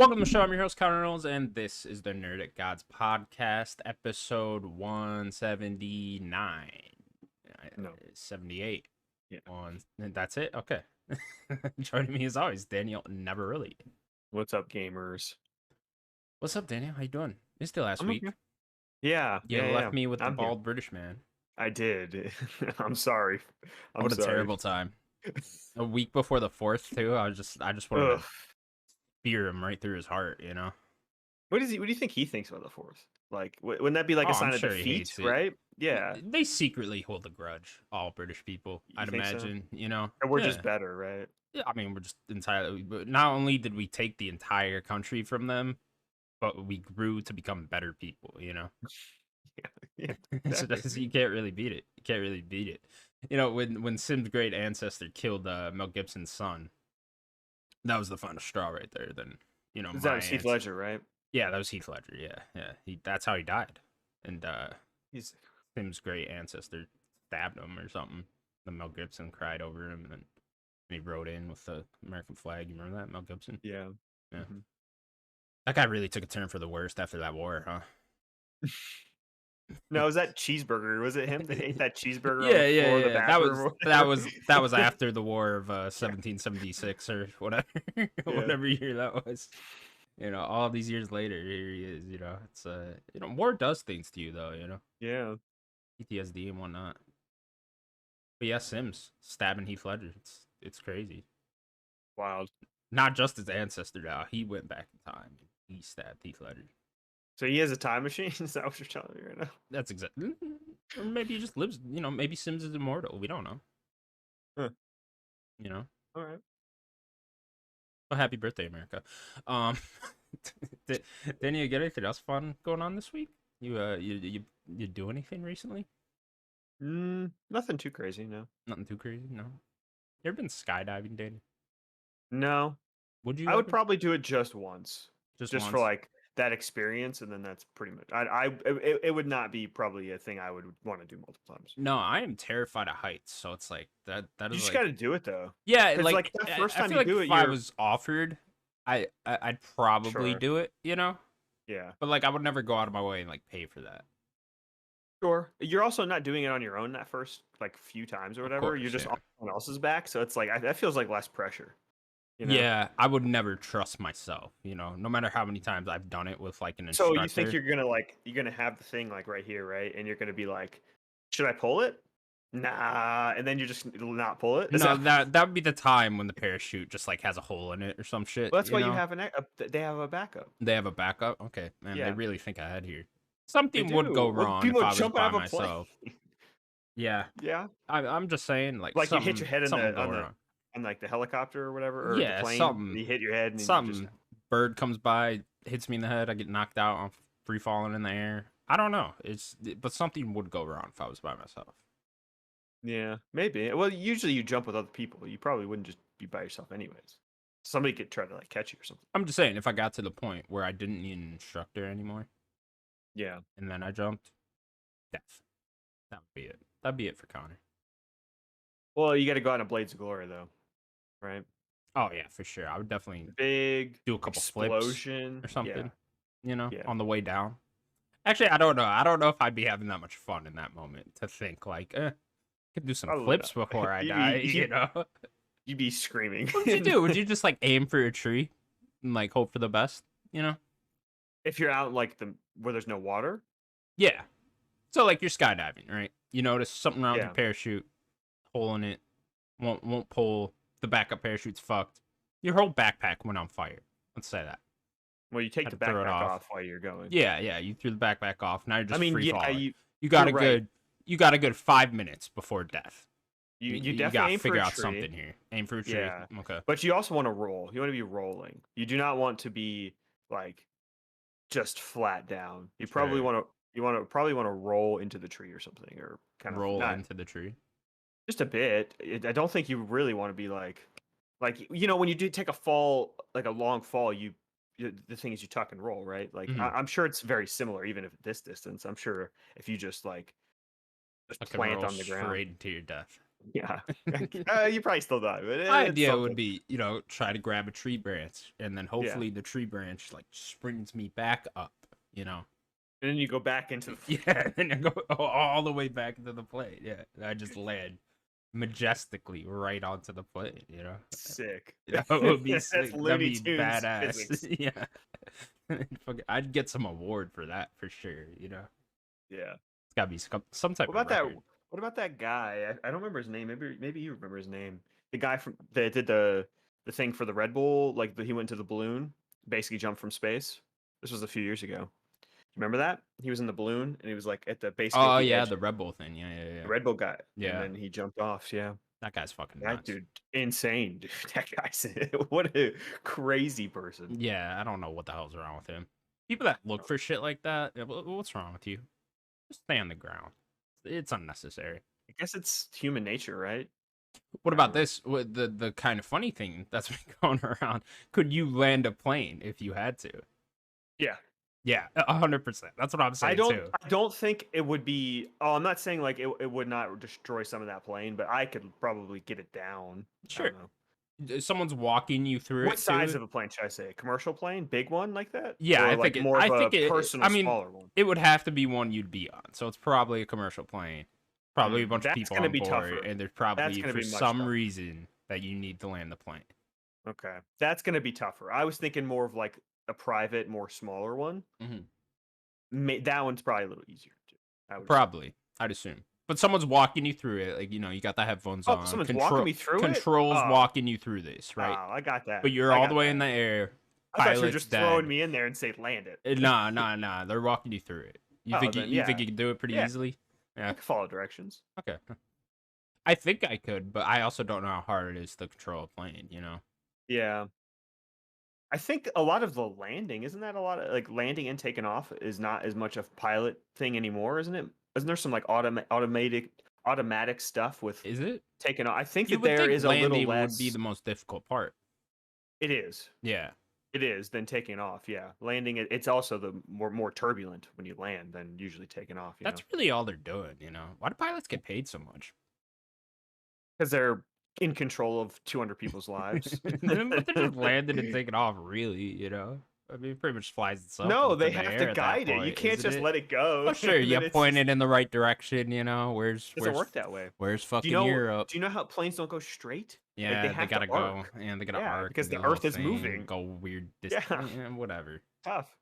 Welcome to the show. I'm your host, Connor Reynolds, and this is the Nerdic Gods podcast, episode 179. No. 78. Yeah. That's it? Okay. Joining me as always, Daniel Never Really. What's up, gamers? What's up, Daniel? How you doing? Missed you last I'm week. okay. Yeah. You yeah, left me with the I'm here. bald British man. I did. I'm sorry. I'm What a sorry. terrible time. A week before the 4th, too. I just wanted to spear him right through his heart, you know? What do you think he thinks about the Fourth? Like, wouldn't that be like a sign I'm of sure he defeat, hates it. right? Yeah. They secretly hold a grudge, all British people, You I'd think so? imagine, you know? Or we're Yeah. just better, right? Yeah, I mean, we're just entirely. But not only did we take the entire country from them, but we grew to become better people. You know, Yeah. so you can't really beat it. You can't really beat it. You know, when Sim's great ancestor killed Mel Gibson's son, that was the final straw right there. Then That was Heath Ledger, right? Yeah, that was Heath Ledger. Yeah. That's how he died. And He's Sim's great ancestor stabbed him or something. Then Mel Gibson cried over him, and he rode in with the American flag. You remember that, Mel Gibson? yeah. Yeah. Mm-hmm. That guy really took a turn for the worst after that war, huh? No, was that cheeseburger? Was it him that ate that cheeseburger Yeah, on the floor of the bathroom? That was after the war of 1776 or whatever, whatever year that was. You know, all these years later, here he is. You know, it's war does things to you, though. You know, Yeah. PTSD and whatnot. But yeah, Sims stabbing Heath Ledger. It's crazy. Wild. Not just his ancestor now. He went back in time and he stabbed Heath Ledger. So he has a time machine? Is that what you're telling me right now? That's exactly. Or maybe he just lives. You know, maybe Sims is immortal. We don't know. Huh. You know. All right. Well, happy birthday, America. Didn't you get anything else fun going on this week? You do anything recently? Nothing too crazy, no. Nothing too crazy, no. You ever been skydiving, Danny? No. Would you? I would probably do it just once. Just once? for like that experience, and then that's pretty much. It would not be probably a thing I would want to do multiple times. No, I am terrified of heights, so it's like that. That You is just like, got to do it though. yeah, Like that first I time feel you like do it, if I was offered, I'd probably Sure. do it. You know, yeah, but like I would never go out of my way and like pay for that. sure. You're also not doing it on your own that first like few times or whatever. course, You're just yeah. on someone else's back, so it's like that feels like less pressure. You know? Yeah, I would never trust myself, you know, no matter how many times I've done it with like an So instructor. you think you're gonna have the thing like right here, right? And you're gonna be like, should I pull it? Nah, and then you just not pull it. No, that would be the time when the parachute just like has a hole in it or some shit. Well, that's why know? you have they have a backup. They have a backup. Okay, man, Yeah. they really think ahead here. Something They would do. go Well, wrong if people I was jump by out of a plane. myself. Yeah, Yeah, I'm just saying, like you hit your head on like the helicopter or whatever, or yeah, the plane. something. You hit your head, and something bird comes by, hits me in the head. I get knocked out. I'm free falling in the air. I don't know. But something would go wrong if I was by myself. Yeah, maybe. Well, usually you jump with other people. You probably wouldn't just be by yourself, anyways. Somebody could try to like catch you or something. I'm just saying, if I got to the point where I didn't need an instructor anymore, yeah, and then I jumped, death. That would be it. That'd be it for Connor. Well, you got to go out in Blades of Glory, though, right? Oh yeah, for sure. I would definitely do a couple explosion flips or something. Yeah. You know, Yeah. on the way down. Actually, I don't know. I don't know if I'd be having that much fun in that moment to think like, I could do some Probably flips not. before I die. You know, You'd be screaming. what would you do? Would you just like aim for a tree and like hope for the best? You know, if you're out like where there's no water. yeah. So like you're skydiving, right? You notice something wrong with Yeah. your parachute, hole in it, won't pull. The backup parachute's fucked. Your whole backpack went on fire. Let's say that. Well, you take Had the to throw it backpack off. off while you're going. Yeah. You threw the backpack off. Now you're just free falling. You got a right. good 5 minutes before death. You You definitely gotta aim for figure a out tree. something here. Aim for a tree. Yeah. Okay. But you also want to roll. You want to be rolling. You do not want to be like just flat down. You probably Sure. want to roll into the tree or something, or kind of Roll into the tree. just a bit. I don't think you really want to be like when you do take a fall, like a long fall, the thing is you tuck and roll, right? Like Mhm. I'm sure it's very similar, even if at this distance. I'm sure if you just I can plant roll on the ground, straight into your death. Yeah. You probably still die, but My it's idea would something. be, try to grab a tree branch, and then Yeah. hopefully the tree branch like springs me back up, And then you go back into the Yeah, and I go all the way back into the plane. Yeah, and I just land majestically right onto the plane. sick. That would be That's sick. That'd Looney be Tunes badass. physics. Yeah, I'd get some award for that for sure. Yeah. It's gotta be some type What of about that? record. What about that guy? I don't remember his name. Maybe you remember his name. The guy from that did the thing for the Red Bull. Like he went to the balloon, basically jumped from space. This was a few years ago. Remember that? He was in the balloon and he was like basically at Oh the yeah, edge. the Red Bull thing. Yeah, yeah, The yeah, Red Bull guy, and yeah. then he jumped off. Yeah, That guy's fucking that nuts. dude, insane, dude. That guy's what a crazy person. Yeah, I don't know what the hell's wrong with him. People that look for shit like that, what's wrong with you? Just stay on the ground. It's unnecessary. I guess it's human nature, right? What I don't about know. this? The kind of funny thing that's been going around? Could you land a plane if you had to? Yeah, Yeah, 100%. That's what I'm I saying don't. too. I don't think it would be. Oh, I'm not saying like it would not destroy some of that plane, but I could probably get it down. I Sure. don't know. Someone's walking you through What it size too. of a plane should I say? Commercial plane, big one like that, Yeah, or like more I of a think it. personal, I mean, smaller one? it would have to be one you'd be on. So it's probably a commercial plane, probably a bunch of That's people gonna on be board, tougher. and there's That's probably gonna for be much some tougher. reason that you need to land the plane. Okay, that's gonna be tougher. I was thinking more of like a private, more smaller one. Hmm. That one's probably a little easier to do, I would assume. Probably, I'd assume. But someone's walking you through it, like you got the headphones Oh, on. someone's walking me through it? Controls Oh, walking you through this, oh, right? I got that. But you're I all the got way in that. the air. I thought you were Pilot's just throwing dead. me in there and say land it. Nah, nah, nah. They're walking you through it. You Oh, think then you think yeah, you can do it pretty yeah, easily? I Yeah. can follow directions. Okay. I think I could, but I also don't know how hard it is to control a plane. Yeah, I think a lot of the landing isn't that a lot of like landing and taking off is not as much a pilot thing anymore, isn't it? Isn't there some like automatic stuff with Is it? taking off? I think You that would there think is a little landing would be less. the most difficult part. It is. Yeah. It is than taking off. Yeah, landing. It's also the more turbulent when you land than usually taking off. That's really all they're doing. Why do pilots get paid so much? Because they're in control of 200 people's lives. But they're just landing and taking off, really. I mean, it pretty much flies itself No, into they the have to air at that guide it. You point, can't isn't just it? let it go. Oh, sure, And you then it's point just, it in the right direction. Where's doesn't work that way. where's Do you fucking know? Europe? Do you know how planes don't go straight? Like they Yeah, they have to gotta go, arc. and they gotta Yeah, arc because and do the the whole Earth is thing, moving. go weird distance, Yeah, whatever. tough.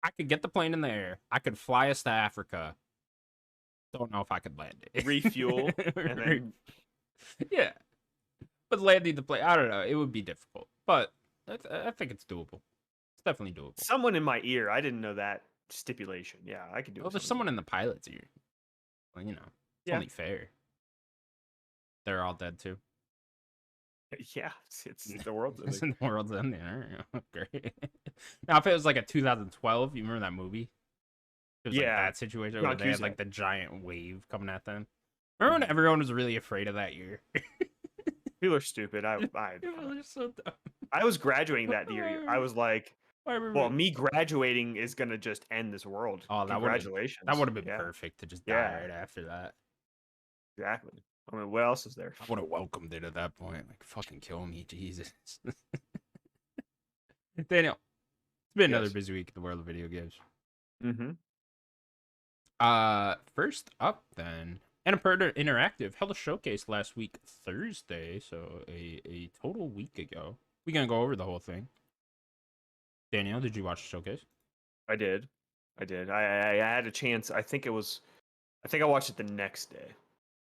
I could get the plane in the air. I could fly us to Africa. Don't know if I could land Refuel and it. then Yeah, but landing the plane, I don't know. It would be difficult, but I think it's doable. It's definitely doable. someone in my ear. I didn't know that stipulation. Yeah, I could do Well, it. there's someone in the pilot's ear. Well, it's Yeah, only fair. They're all dead too. yeah. It's the world's It's ending. in the world's ending. Great. Now, if it was like a 2012, you remember that movie? It was like Yeah, that situation where John they had Cusack. like the giant wave coming at them. Remember when everyone was really afraid of that year? People are stupid. People are so dumb. I was graduating that year. I was like, I well, remember. me graduating is gonna just end this world. Oh, that Congratulations. would have been Yeah, perfect to just die yeah, right after that. exactly. I mean, what else is there? I would have welcomed it at that point. Like, fucking kill me, Jesus. Daniel, it's been another Yes. busy week in the world of video games. Mm-hmm. First up then, Annapurna Interactive held a showcase last week Thursday, so a total week ago. We gonna go over the whole thing. Danielle, did you watch the showcase? I did. I had a chance. I think I watched it the next day.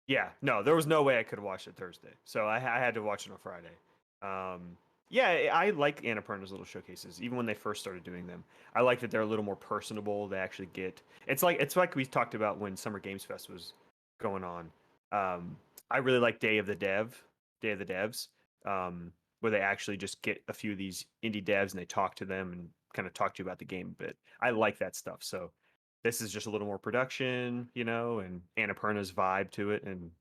Yeah. No, there was no way I could have watched it Thursday. So I had to watch it on Friday. Yeah, I like Annapurna's little showcases, even when they first started doing them. I like that they're a little more personable. They actually get it's like we talked about when Summer Games Fest was going on. I really like Day of the Devs, where they actually just get a few of these indie devs and they talk to them and kind of talk to you about the game a bit. I like that stuff. So this is just a little more production, and Annapurna's vibe to it, and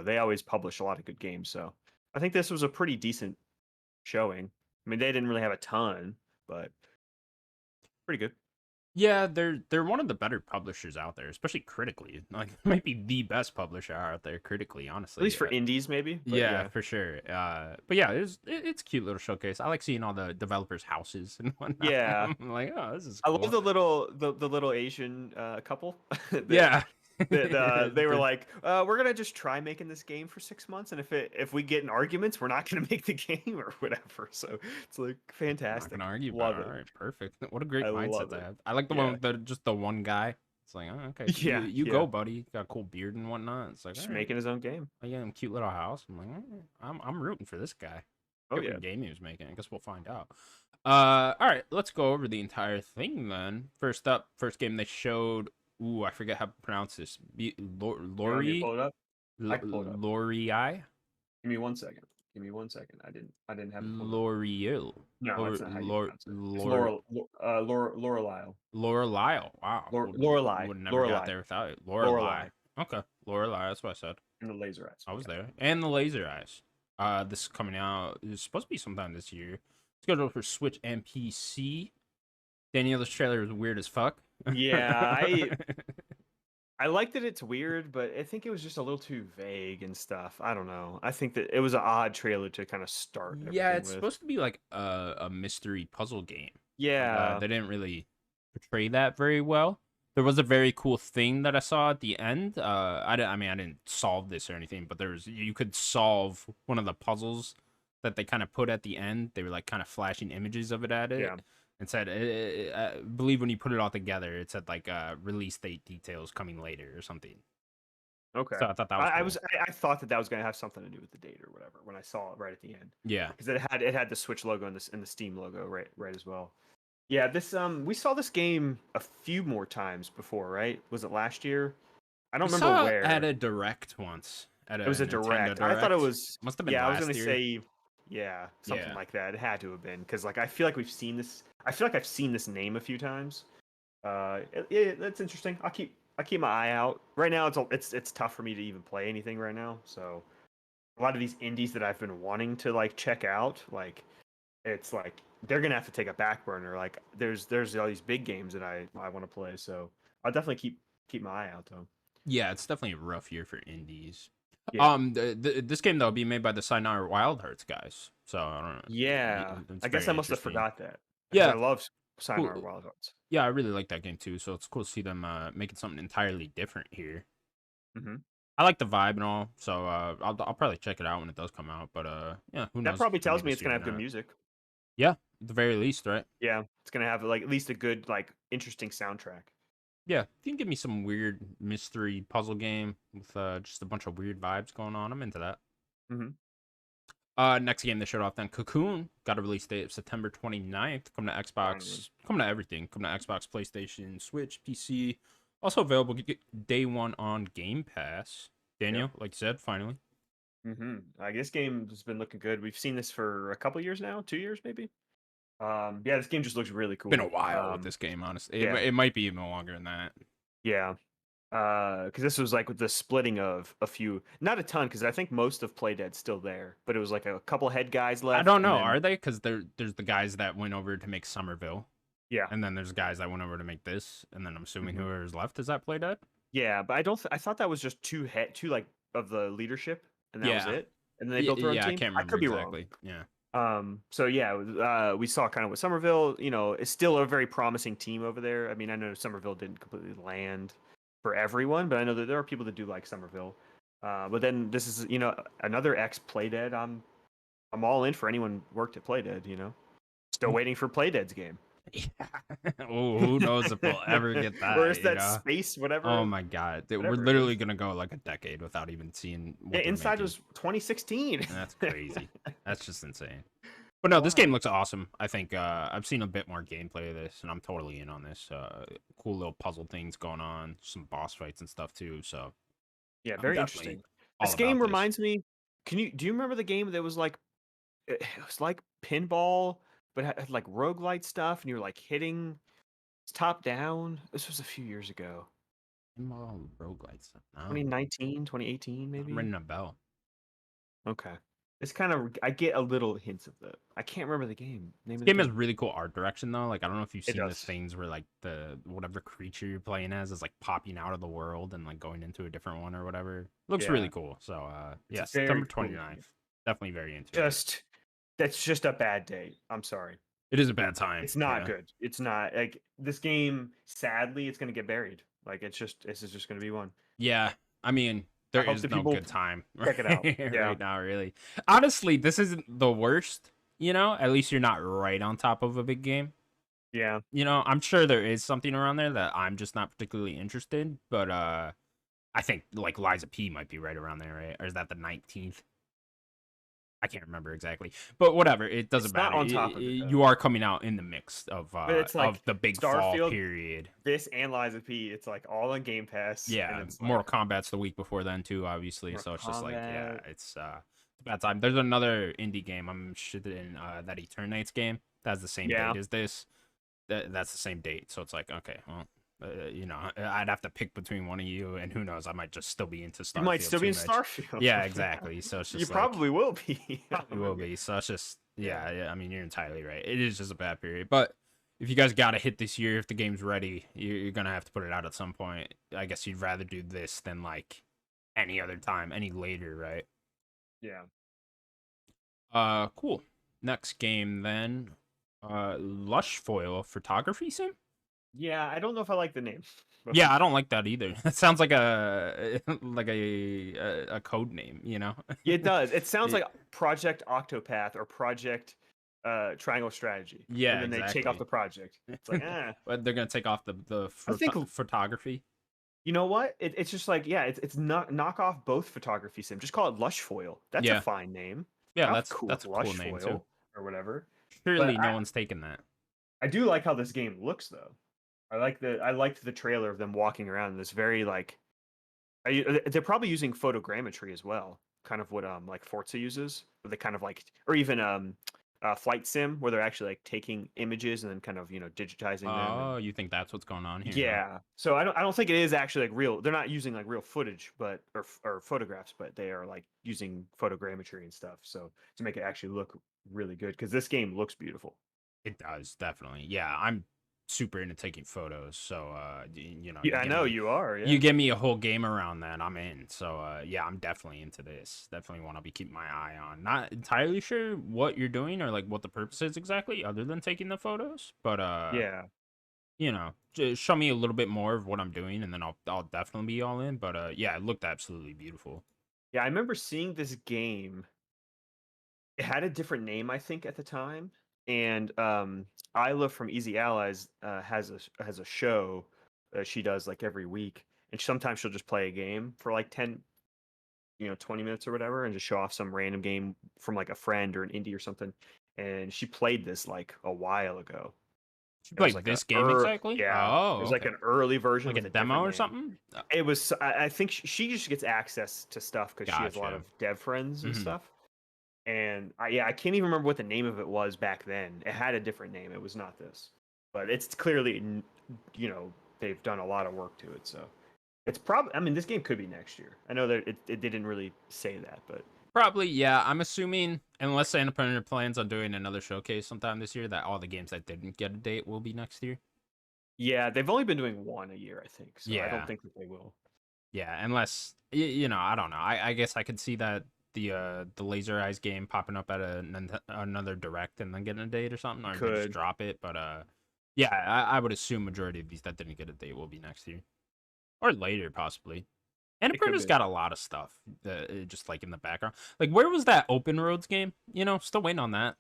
they always publish a lot of good games. So I think this was a pretty decent showing. I mean, they didn't really have a ton, but pretty good. Yeah, they're one of the better publishers out there, especially critically. Like, might be the best publisher out there critically, At least honestly. for indies, maybe. But Yeah, yeah, for sure. But yeah, it's a cute little showcase. I like seeing all the developers' houses and whatnot. yeah. I'm like, oh, this is I love cool. the little Asian couple that Yeah. they were They're like, we're gonna just try making this game for 6 months, and if we get in arguments, we're not gonna make the game or whatever. So it's like not fantastic. gonna argue, but Love all it. right, perfect. What a I great mindset love to it. have. I like the one Yeah. with just the one guy. It's like, oh, okay, Yeah. you Yeah. go, buddy. Got a cool beard and whatnot. It's like, all Just right, making his own game. oh, yeah, cute little house. I'm like, all right, I'm rooting for this guy. Oh Get yeah. what game he was making. I guess we'll find out. All right, let's go over the entire thing then. First up, first game they showed. Ooh, I forget how to pronounce this. You want me to Lori, pull it up? I can pull it up. Lorei, Give me 1 second. Give me 1 second. I didn't have it pulled up. L'Oreal, No, that's not how you pronounce it. It's Lor, Laurel, Lorelei. Wow, Lorelei, would never got Lorelei, there without it. Lorelei. Lorelei, Okay, Lorelei. That's what I said. and the laser eyes. I was Yeah. there. And the laser eyes. This is coming out. It's supposed to be sometime this year. Scheduled for Switch and PC. Daniel, this trailer is weird as fuck. Yeah, I like that it's weird, but I think it was just a little too vague and stuff. I don't know. I think that it was an odd trailer to kind of start Yeah, everything it's with. supposed to be like a mystery puzzle game. Yeah. They didn't really portray that very well. There was a very cool thing that I saw at the end. I mean, I didn't solve this or anything, but you could solve one of the puzzles that they kind of put at the end. They were like kind of flashing images of it at it, Yeah. and said, I believe when you put it all together, it said like release date details coming later or something. Okay. So I thought that was I, I cool. was I thought that was going to have something to do with the date or whatever when I saw it right at the end, Yeah. because it had the Switch logo and the Steam logo right as well. Yeah, this we saw this game a few more times before, right? Was it last year? I don't We remember saw it where. at a direct once. At It a was a Nintendo direct. I thought it Direct. was. Must have been Yeah, I was last gonna year. say. Yeah, something Yeah. like that. It had to have been because like I feel like we've seen this. I feel like I've seen this name a few times. That's interesting. I keep my eye out. Right now, it's tough for me to even play anything right now. So a lot of these indies that I've been wanting to like check out, like it's like they're gonna have to take a back burner. Like there's all these big games that I want to play. So I'll definitely keep my eye out though. Yeah, it's definitely a rough year for indies. Yeah. This game though will be made by the Sayonara Wild Hearts guys, so I don't know. Yeah, It's I guess I very must have interesting. forgot that because I Yeah, love Sayonara cool. Wild Hearts. Yeah, I really like that game too. So it's cool to see them making something entirely different here. Hmm. I like the vibe and all, so I'll probably check it out when it does come out. But yeah, who That knows? probably If it's gonna tells be me this it's gonna year or have good not. music. Yeah, at the very least, right? Yeah, it's gonna have like at least a good like interesting soundtrack. Yeah, if you can give me some weird mystery puzzle game with just a bunch of weird vibes going on, I'm into that. Hmm. Next game they showed off then, Cocoon, got a release date of September 29th. Come to Finally. Xbox, come to everything. Come to Xbox, PlayStation, Switch, PC. Also available day one on Game Pass. Daniel, like you said, finally. Like this game has been looking good. We've seen this for a couple years now, 2 years maybe. Yeah, this game just looks really Been a cool. while with this game, honestly. Yeah, It might be even longer than that. yeah. Because this was like with the splitting of a few, not a ton, because I think most of Playdead's still there, but it was like a couple head guys left. I don't and know, then, are they? Because there's the guys that went over to make Somerville, yeah, and then there's guys that went over to make this, and then I'm assuming Mhm. whoever's left is that Playdead. Yeah, but I don't. I thought that was just two like of the leadership, and that was Yeah, it. And then they built their own yeah, I team. can't I remember could be wrong. exactly. Yeah. So yeah, we saw kind of with Somerville. You know, it's still a very promising team over there. I mean, I know Somerville didn't completely land for everyone, but I know that there are people that do like Somerville. But then this is another ex Playdead. I'm all in for anyone worked at Playdead. Still waiting for Playdead's game. Yeah. Oh, who knows if we'll ever get that? Or is you that know? space whatever? Oh my god, we're whatever it literally is. gonna go like a decade without even seeing what Yeah, they're Inside making. was 2016. That's crazy. That's just insane. But no, this Wow. game looks awesome. I think I've seen a bit more gameplay of this, and I'm totally in on this. Cool little puzzle things going on, some boss fights and stuff too. So Yeah, I'm very definitely interesting. all This about game this. reminds me. Do you remember the game that was like it was like pinball, but had like roguelite stuff, and you were like hitting it's top down. This was a few years ago. Pinball roguelite stuff. No, 2019, 2018 I'm maybe. ringing a bell. Okay. It's kind of I get a little hints of the. I can't remember the name This of the game has game. really cool art direction though. Like I don't know if you've It seen the does. things where like the whatever creature you're playing as is like popping out of the world and like going into a different one or whatever. Looks really Yeah, cool. So it's yeah, a September very cool game. 29th. Definitely very into it. Just that's just a bad date. I'm sorry. It is a bad time. It's not Yeah. good. It's not like this game. Sadly, it's gonna get buried. Like this is just gonna be one. Yeah. I mean, I there hope is the no people good time check it out. Yeah, right now, really. Honestly, this isn't the worst, you know? At least you're not right on top of a big game. yeah. You know, I'm sure there is something around there that I'm just not particularly interested, but I think like Liza P might be right around there, right? Or is that the 19th? I can't remember exactly, but whatever. It doesn't It's not matter. on top of it though. You are coming out in the mix But it's like of the big fall Starfield, period. this and Liza P. It's like all on Game Pass, and Yeah, it's like Mortal Kombat's the week before then too, obviously. Mortal So it's just like, yeah, Kombat. it's a bad time. There's another indie game I'm interested in, that Eternates game. That's the same Yeah, date as this. That's the same date. So it's like, okay, well, you know, I'd have to pick between one of you, and who knows, I might just still be into you might Starfield still be too in much. Starfield. Yeah, exactly. So it's You just like probably will be. probably will be. So it's just Yeah. yeah. I mean, you're entirely right. It is just a bad period, but if you guys got to hit this year, if the game's ready, you're gonna have to put it out at some point. I guess you'd rather do this than like any other time, any later, right? Yeah. Cool. Next game then, Lush Foil Photography Sim. Yeah, I don't know if I like the name. Yeah, I don't like that either. That sounds like a like a code name, you know? It does. It sounds It- like Project Octopath or Project Triangle Strategy. yeah, And then they take off exactly. the project. It's like, eh. But they're gonna take off the I think photography. you know what? It's just like, yeah, it's not knock off both photography sim. Just call it Lush Foil. That's a Yeah, fine name. yeah, That's cool. that's a cool Lush name too. Foil or whatever. But Surely no one's taken that. I do like how this game looks though. I liked the trailer of them walking around in this very like they're probably using photogrammetry as well, kind of what like Forza uses, where they kind of like, or even Flight Sim, where they're actually like taking images and then kind of digitizing them. And Oh, you think that's what's going on here? Huh? yeah, so I don't think it is actually like real. They're not using like real footage, but or photographs, but they are like using photogrammetry and stuff. So to make it actually look really good, because this game looks beautiful. It does definitely. Yeah, I'm super into taking photos. So you know, Yeah, I know you are. you Yeah, give me a whole game around that, I'm in. So yeah, I'm definitely into this. Definitely want to be keeping my eye on. Not entirely sure what you're doing or like what the purpose is exactly, other than taking the photos. But yeah. you know, just show me a little bit more of what I'm doing, and then I'll definitely be all in. But yeah, it looked absolutely beautiful. Yeah, I remember seeing this game. It had a different name, I think, at the time. And Isla from Easy Allies has a show she does like every week, and sometimes she'll just play a game for like 10, 20 minutes or whatever, and just show off some random game from like a friend or an indie or something. And she played this like a while ago. It was Like like a this game exactly? yeah, it Oh, was like okay. an early version Like a with a demo different or name. something? It was I think she just gets access to stuff because she has a lot Gotcha. of dev friends and Hmm. stuff. And I can't even remember what the name of it was back then. It had a different name. It was not this, but it's clearly, they've done a lot of work to it. So it's probably. I mean, this game could be next year. I know that it didn't really say that, but Probably, yeah. I'm assuming, unless Annapurna plans on doing another showcase sometime this year, that all the games that didn't get a date will be next year. yeah, they've only been doing one a year, I think. So I don't Yeah, think that they will. yeah. Unless you know, I don't know. I guess I could see that the Laser Eyes game popping up at another direct and then getting a date or something, or they just Could drop it. But yeah, I would assume majority of these that didn't get a date will be next year or later, possibly. it could Annapurna's be. got a lot of stuff, just like in the background. Like, where was that Open Roads game? You know, still waiting on that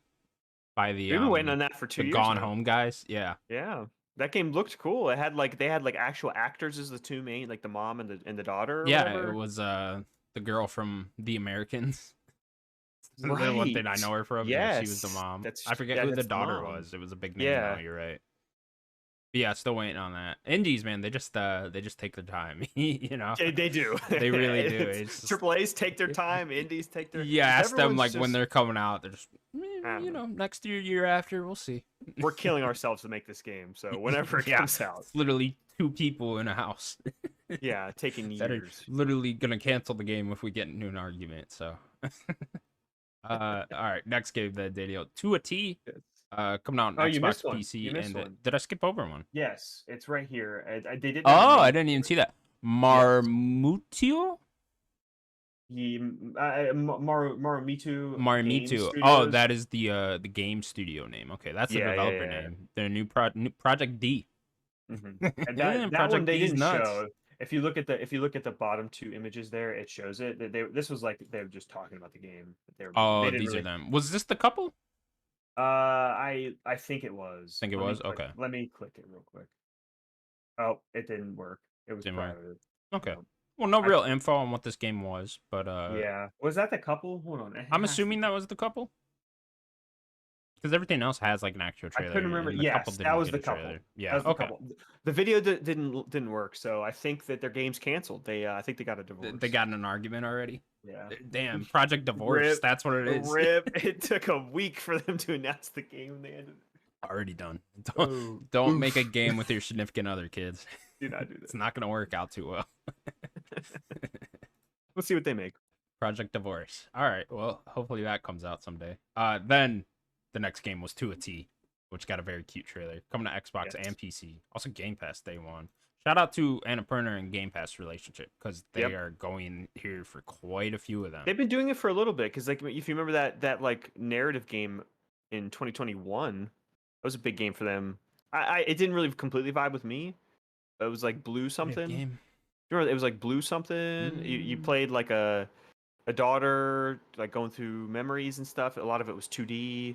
by We've been waiting on that for the 2 years Gone now. Home guys. Yeah, Yeah, that game looked cool. They had like actual actors as the two main, like the mom and the daughter or yeah. It whatever. was the girl from The Americans. The one thing I Right. know her from. Yeah, she was the Yes. mom. That's I forget yeah, who the that's the daughter mom. was. It was a big name though. Yeah. You're right. But yeah, still waiting on that. Indies, man, they just take their time. You know, They do. they really do. It's just, Triple A's take their time, indies take their yeah. Ask them everyone's like when just they're coming out. They're just I don't you know. know, next year, year after, we'll see. We're killing ourselves to make this game. So whenever it Yeah, comes out. it's literally two people in a house Yeah, taking that are years. literally gonna cancel the game if we get into an argument. So All right, next game then, Daniel. To a T. Yes. Coming out on Oh, you Xbox, missed one. You PC, missed and one. did I skip over one? Yes, it's right here. They didn't have a Oh, I name didn't even for it. see that. Yes. Marmutio? Marumitu Game Marmitu. Oh, Studios. that is the game studio name. Okay, that's the Yeah, yeah, developer yeah. name. Their new Project D. And that one Project they D's didn't nuts. show. If you look at the bottom two images there, it shows it. This was like they were just talking about the game that they were making. They Oh, didn't these are really. them. Was this the couple? I think it was. Think it Let me was. click. Okay, Let me click it real quick. Oh, it didn't work. It was didn't work. private. Okay. No. Well, no I real info on what this game was, but Yeah. Was that the couple? Hold on. It I'm has to assuming be. that was the couple because everything else has like an actual I trailer, couldn't remember. and the couple Yes, that didn't was get the a couple. trailer. That Yeah. was the Okay. couple. The video didn't work, so I think that their game's canceled. I think they got a They divorce. got in an argument already. Yeah. Damn, Project Divorce. Rip, That's what it is. rip. It took a week for them to announce the game, and they ended. Already done. Oh, Don't make a oof. game with your significant other, kids. Do not do It's not gonna work out too well. that. Let's see what they make. Project Divorce. All right. Well, hopefully that comes out someday. Then the next game was To a T, which got a very cute trailer coming to Xbox Yes. and PC. Also Game Pass day one. Shout out to Annapurna and Game Pass relationship because they Yep. are going here for quite a few of them. They've been doing it for a little bit because, like, if you remember that like narrative game in 2021, that was a big game for them. It didn't really completely vibe with me. It was like Blue something. Game. Remember, it was like Blue something. You played like a daughter like going through memories and stuff. A lot of it was 2D.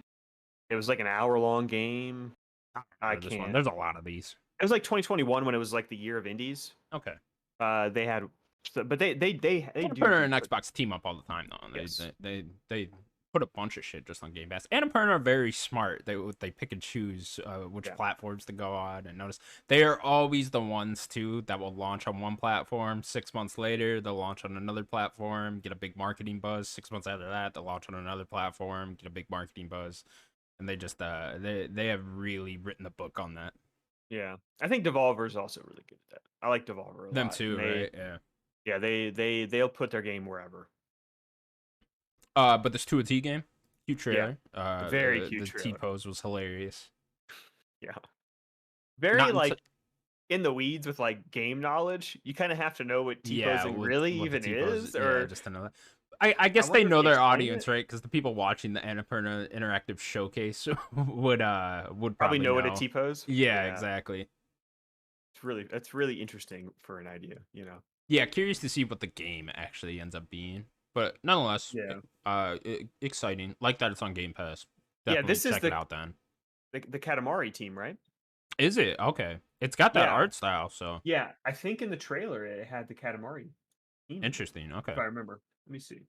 It was like an hour-long game. I This one. can't. There's a lot of these. It was like 2021 when it was like the year of indies. Okay. They had, but they Annapurna and Xbox team up all the time though. Yes. They put a bunch of shit just on Game Pass. Annapurna are very smart. They pick and choose which platforms to go on. And notice they are always the ones too that will launch on one platform. 6 months later, they'll launch on another platform, get a big marketing buzz. 6 months after that, they'll launch on another platform, get a big marketing buzz. And they just they have really written the book on that. Yeah, I think Devolver is also really good at that. I like Devolver a lot. Them too, right? Yeah. Yeah, they'll put their game wherever. But this 2 a T game, cute trailer. Very cute the trailer. T-pose was hilarious. Yeah, very Not like in the weeds with like game knowledge. You kind of have to know what T-posing really what the even T-pose is, or just to know that. I guess they wonder if know they their explain audience, it. right? Because the people watching the Annapurna interactive showcase would probably know what a T-pose. Yeah, exactly. That's really interesting for an idea, you know. Yeah, curious to see what the game actually ends up being, but nonetheless, exciting. Like that it's on Game Pass. Definitely this is check it out then. The Katamari team, right? Is it? Okay. It's got that art style, so. Yeah, I think in the trailer it had the Katamari team. Interesting. Okay. If I remember. Let me see.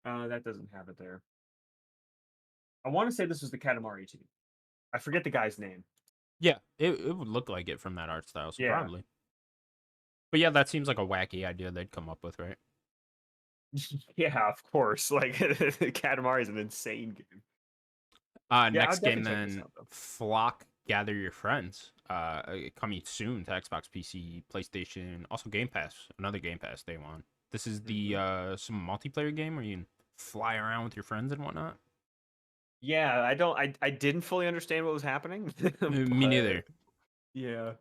That doesn't have it there. I want to say this was the Katamari team. I forget the guy's name. Yeah, it would look like it from that art style, so probably. But yeah, that seems like a wacky idea they'd come up with, right? Yeah, of course. Like Katamari is an insane game. Next game then, Flock Gather Your Friends. Coming soon to Xbox, PC, PlayStation, also Game Pass. Another Game Pass day one. This is the some multiplayer game where you can fly around with your friends and whatnot. Yeah, I didn't fully understand what was happening. Me neither. Yeah.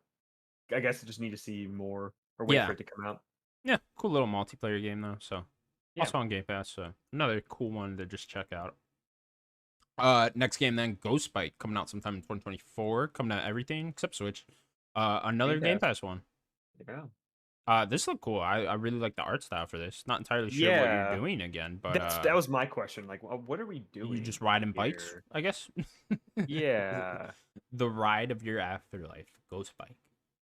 I guess I just need to see more or wait for it to come out. Yeah, cool little multiplayer game though. So also on Game Pass, so another cool one to just check out. Next game then, Ghostbite coming out sometime in 2024, coming out everything except Switch. Another Game Pass one. Yeah. This looked cool. I really like the art style for this. Not entirely sure what you're doing again, but that was my question. Like, what are we doing? You just riding bikes, I guess. Yeah. The ride of your afterlife, Ghostbite.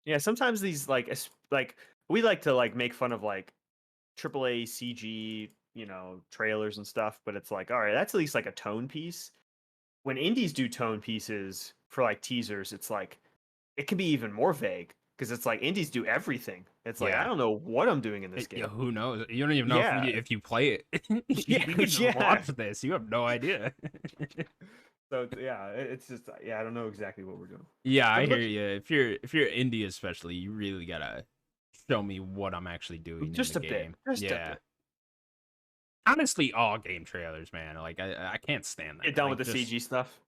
Yeah, sometimes these like we like to like make fun of like AAA CG, trailers and stuff, but it's like, all right, that's at least like a tone piece. When indies do tone pieces for like teasers, it's like it can be even more vague. Because it's like indies do everything. It's like I don't know what I'm doing in this game. Yeah, who knows? You don't even know if you play it. You can just watch this. You have no idea. So it's just I don't know exactly what we're doing. Yeah, I hear you. If you're indie especially, you really gotta show me what I'm actually doing. Just in the a game. bit. Just a bit. honestly, all game trailers, man. Like I can't stand that. Get done Like with the just CG stuff.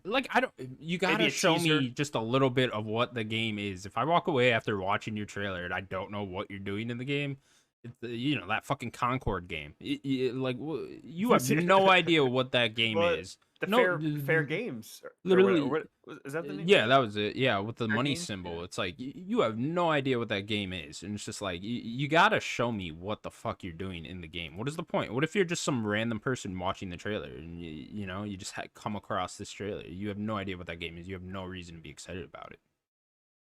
like I don't. You Maybe gotta a show teaser. me just a little bit of what the game is. If I walk away after watching your trailer and I don't know what you're doing in the game, it's that fucking Concord game. Like you have no idea what that game Well, is. the No, fair games or what, literally. is that the name? Yeah, that was it. Yeah, with the Fair money games. Yeah. symbol, it's like you have no idea what that game is, and it's just like you gotta show me what the fuck you're doing in the game. What is the point? What if you're just some random person watching the trailer and you just come across this trailer? You have no idea what that game is. You have no reason to be excited about it.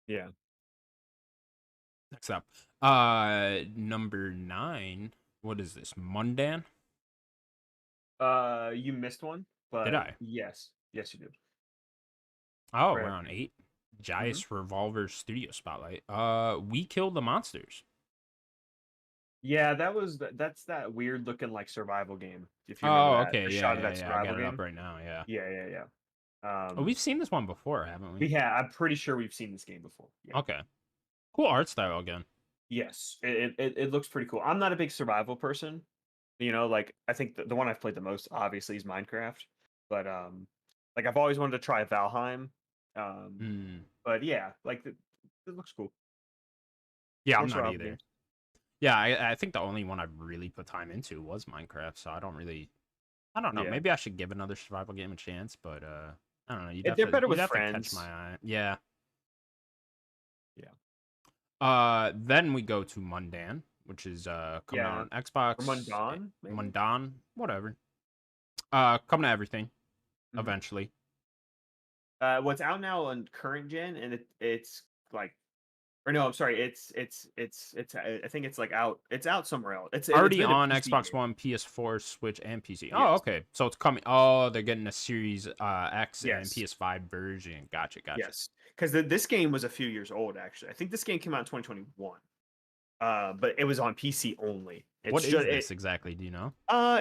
Yeah. Next up, number 9. What is this? Mundan? You missed one, Did but I? yes, you did. Oh, Right. we're on 8. Jais Revolver Studio Spotlight. We Killed the Monsters. Yeah, that's that weird looking like survival game. If you remember Oh, that, okay. the Yeah, shot of yeah, that yeah. I survival got it up game. right now. Yeah. Yeah. Oh, we've seen this one before, haven't we? I'm pretty sure we've seen this game before. Yeah. Okay. Cool art style again. Yes, it looks pretty cool. I'm not a big survival person. Like I think the one I've played the most obviously is Minecraft, but like I've always wanted to try Valheim. Um, Hmm. but yeah, like it looks cool. Yeah, I'm More not survival either. games. Yeah, I think the only one I've really put time into was Minecraft, so I don't know. Yeah, Maybe I should give another survival game a chance, but I don't know. they're better You'd with have to catch my friends. eye. Yeah. Yeah, Then we go to Mundan, which is coming out yeah. on Or Xbox, Mundan, maybe. Mundan, whatever. Coming to everything Mhm. eventually. What's out now on current gen, and it's like, or no, I'm sorry, it's I think it's like out. It's out somewhere else. It's Already been a on PC Xbox game. One, PS4, Switch, and PC. Oh, Yes, okay. So it's coming. Oh, they're getting a Series X and yes, PS5 version. Gotcha, gotcha. yes. Because this game was a few years old actually. I think this game came out in 2021. But it was on PC only. What It's is just this exactly? Do you know?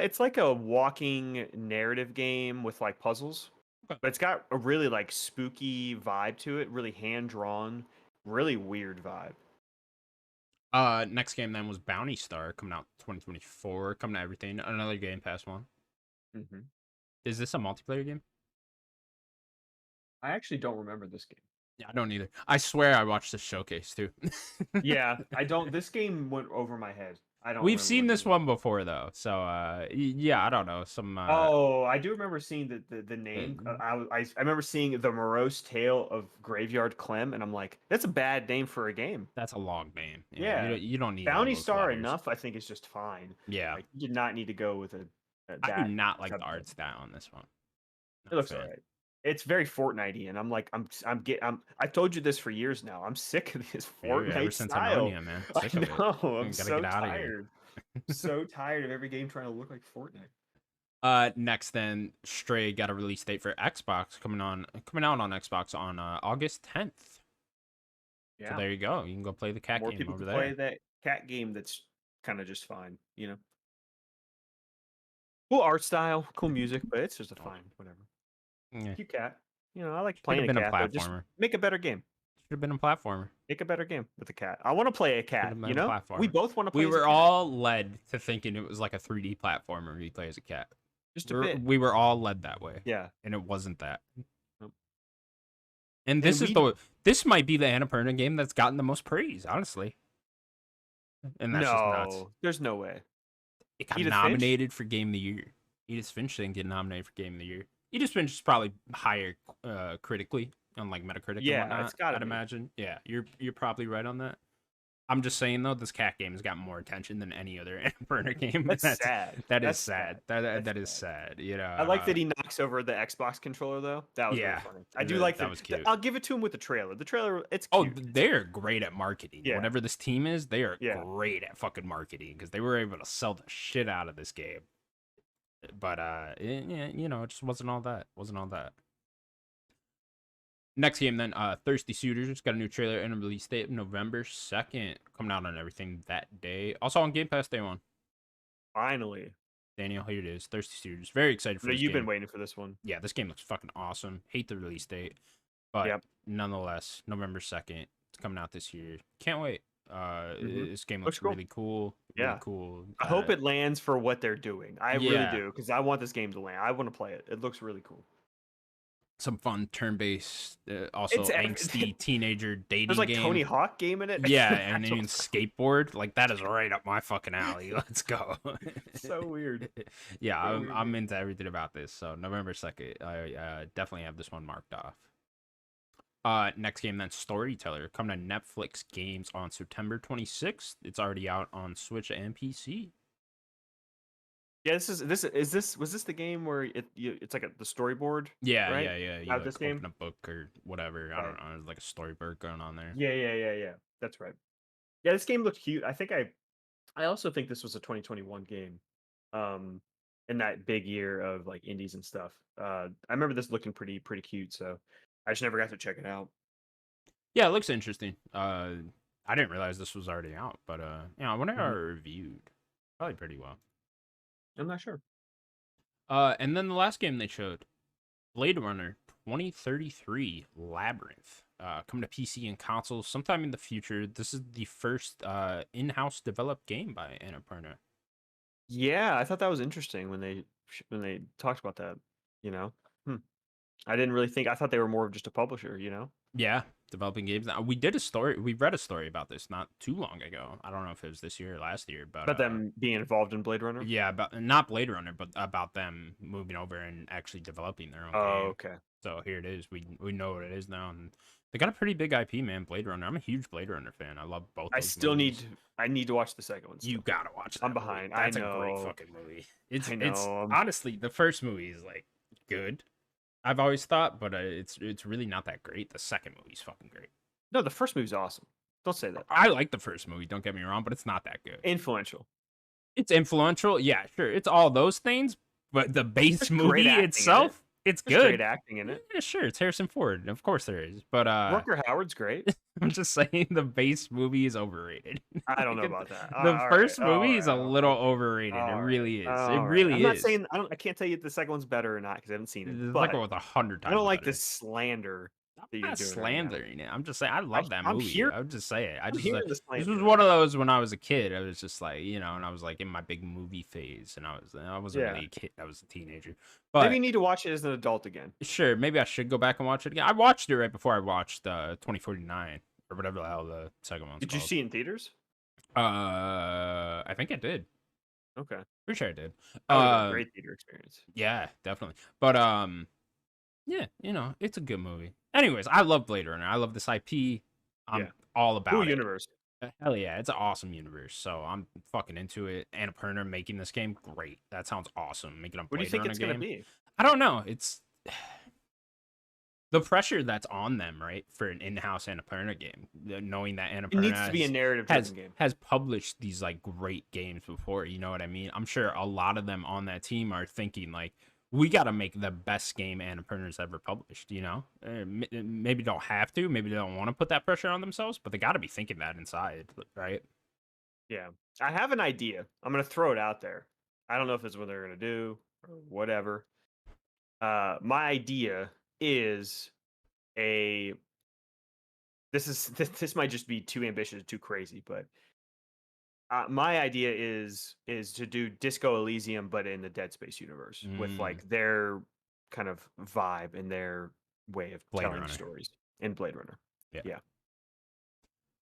it's like a walking narrative game with like puzzles, Okay. but it's got a really like spooky vibe to it. Really hand drawn, really weird vibe. Next game then was Bounty Star coming out 2024, coming to everything. Another Game Pass one. Hmm. Is this a multiplayer game? I actually don't remember this game. Yeah, I don't either. I swear I watched the showcase too. Yeah, I don't. This game went over my head. I don't We've remember seen what it this is. one before though, so yeah, I don't know. Some Oh, I do remember seeing the uh, name. I remember seeing the morose tale of Graveyard Clem, and I'm like, that's a bad name for a game. that's a long name. Yeah, Yeah, you don't need all Bounty those Star letters. enough, I think, is just fine. Yeah, Like you did not need to go with I do that not like the subtitle. art style on this one. It Not a looks fan. alright. It's very Fortnitey, and I'm like, I've told you this for years now. I'm sick of this Dude, ever Fortnite since I've known style. you, man, I sick of it. know. I'm Gotta so get out of here. tired. So tired of every game trying to look like Fortnite. Next then, Stray got a release date for Xbox coming out on Xbox on August 10th. So Yeah, there you go. You can go play the cat more game people over can play there. that cat game. That's kind of just fine. Cool art style, cool music, but it's just a fine whatever. Yeah. Cute cat. I like Should have playing a been a cat, but just platformer. make a better game. Should have been a platformer. Make a better game with a cat. I want to play a Should cat. have been a platformer. We both want to play. We as a were cat. all led to thinking it was like a 3D platformer you play as a cat. Just a bit. We were all led that way. Yeah. And it wasn't that. Nope. And this might be the Annapurna game that's gotten the most praise, honestly. And that's just nuts. No, there's no way. It got Edith nominated for Game of the Year. Edith Finch didn't get nominated for Game of the Year. Edith Finch is probably higher critically on like Metacritic Yeah, and whatnot. it's gotta I'd be. imagine. Yeah, you're probably right on that. I'm just saying though, this cat game has got more attention than any other Annapurna game. That's sad. That is That's sad. sad. That is sad. I like that he knocks over the Xbox controller though. That was Yeah, really funny. I do like that was cute. I'll give it to him with the trailer. The trailer, it's Oh, cute. they're great at marketing. Yeah. Whatever this team is, they are Yeah. great at fucking marketing because they were able to sell the shit out of this game. But yeah, it just wasn't all that. Wasn't all that. Next game then, Thirsty Suitors got a new trailer and a release date of November 2nd, coming out on everything that day. Also on Game Pass day 1. Finally. Daniel, here it is. Thirsty Suitors. Very excited for No, this you've game. been waiting for this one. Yeah, this game looks fucking awesome. Hate the release date, but Yep. nonetheless, November 2nd, it's coming out this year. Can't wait. Mhm. This game Looks looks cool. really cool. Really Yeah. cool. I hope it lands for what they're doing. I really Yeah, do because I want this game to land. I want to play it. It looks really cool. some fun turn-based, It's also angsty teenager there's dating like Tony game. Hawk game in it. Yeah, and That's then what's skateboard, like that is right up my fucking alley. Let's go. so weird. Yeah, So I'm weird. I'm into everything about this. So November 2nd, I definitely have this one marked off. Next game then Storyteller coming to Netflix games on September 26th. It's already out on Switch and PC. Yeah, was this the game where it's like the storyboard, Yeah, right? yeah, yeah. You Out like this game? open a book or whatever. I don't Right. know. There's like a storyboard going on there. Yeah. That's right. Yeah, this game looked cute. I also think this was a 2021 game. Um in that big year of like indies and stuff. I remember this looking pretty cute, so I just never got to check it out. Yeah, it looks interesting. I didn't realize this was already out, but I wonder how it Mhm. reviewed. Probably pretty well. I'm not sure. And then the last game they showed, Blade Runner 2033 Labyrinth, coming to PC and consoles sometime in the future. This is the first in-house developed game by Annapurna. Yeah, I thought that was interesting when when they talked about that, you know. Hmm. I didn't really think I thought they were more of just a publisher, you know. Yeah, developing games. Now, we did a story. We read a story about this not too long ago. I don't know if it was this year or last year, but About them being involved in Blade Runner. yeah, about not Blade Runner, but about them moving over and actually developing their own Oh, game. okay. So here it is. We know what it is now, and they got a pretty big IP, man. Blade Runner. I'm a huge Blade Runner fan. I love both I those still need movies. I need to watch the second one You still. gotta watch I'm that movie. behind. I That's a great know. fucking movie. It's I it's know. honestly the first movie is like good. I've always thought, but it's really not that great. The second movie's fucking great. No, the first movie's awesome. Don't say that. I like the first movie. Don't get me wrong, but it's not that good. Influential. It's influential, yeah, sure. It's all those things, but the base There's great movie acting in it. itself, it's There's great good. acting in it. Yeah, sure, it's Harrison Ford. Of course there is. But Rucker Howard's great. I'm just saying the base movie is overrated. I don't Like, know about that. the All right. first All movie is right. a little Okay. overrated. It All right. really is. It All right. I'm really not is. saying I can't tell you if the second one's better or not because I haven't seen it. The But second one's 100 I times don't like better. this slander I'm that you're not doing right now. slandering it. I'm just saying I love that I'm movie. here. I would just say it. I I'm just hearing the this slander. was one of those when I was a kid. I was just like, and I was like in my big movie phase, and I wasn't Yeah. really a kid. I was a teenager. Maybe But you need to watch it as an adult again. sure, maybe I should go back and watch it again. I watched it right before I watched 2049 or whatever the hell the second one's Did you called. see it in theaters? I think I did. Okay. Pretty sure I did. That would have been a great theater experience. Yeah, definitely. But yeah, it's a good movie. Anyways, I love Blade Runner. I love this IP. I'm Yeah. all about Cool it. universe. Hell yeah, it's an awesome universe. So I'm fucking into it. Annapurna making this game, great. That sounds awesome. Making a What do you Blade think Runner it's gonna game. be? I don't know. It's the pressure that's on them, right, for an in-house Annapurna game. Knowing that It needs Annapurna to be a narrative has driven game. has published these like great games before. You know what I mean? I'm sure a lot of them on that team are thinking like, we got to make the best game Annapurna's ever published. Maybe don't have to. Maybe they don't want to put that pressure on themselves, but they got to be thinking that inside, right? Yeah. I have an idea. I'm gonna throw it out there. I don't know if it's what they're gonna do or whatever. My idea is a this might just be too ambitious, too crazy, but my idea is to do Disco Elysium, but in the Dead Space universe with Mm, like their kind of vibe and their way of Blade telling Runner. stories in Blade Runner. Yeah.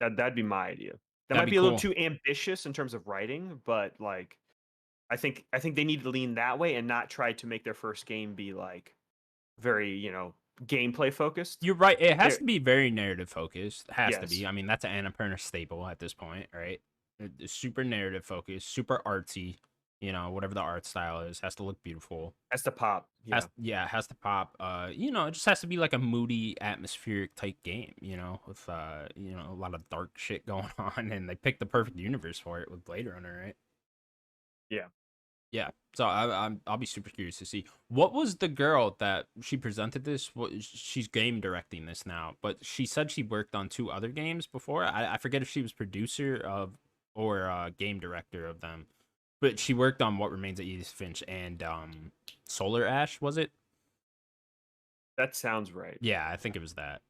Yeah, that'd be my idea. That That'd might be be a little cool. too ambitious in terms of writing, but like I think they need to lean that way and not try to make their first game be like very gameplay focused. You're right. It has They're, to be very narrative focused. It has to yes, be. I mean, that's an Annapurna staple at this point, right? It's super narrative focused, super artsy. Whatever the art style is, has to look beautiful. that's the pop. Yeah, It has to pop. It just has to be like a moody, atmospheric type game. With a lot of dark shit going on, and they picked the perfect universe for it with Blade Runner, right? yeah. Yeah. So I'll be super curious to see what was the girl that she presented this. She's game directing this now, but she said she worked on two other games before. I forget if she was producer of or game director of them, but she worked on What Remains of Edith Finch and Solar Ash. Was it? That sounds right. Yeah, I think it was that.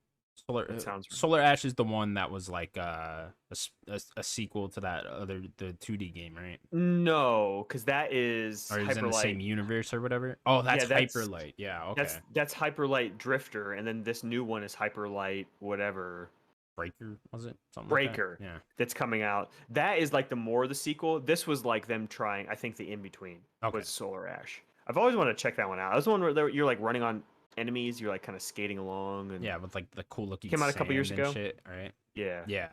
Solar That sounds right. Solar Ash is the one that was like a sequel to that other the 2D game, right? No, because that is Or is in the same Hyperlight. universe or whatever. Oh, that's Yeah, Hyperlight. Yeah, okay. that's Hyperlight Drifter, and then this new one is Hyperlight whatever Breaker was it? Something like that. Breaker Yeah. that's coming out. That is like the more of the sequel. This was like them trying. I think the in between Okay. was Solar Ash. I've always wanted to check that one out. That was the one where you're like running on enemies. You're like kind of skating along, and Yeah, with like the cool looking came out a couple years sand and ago. shit, right? Yeah. Yeah.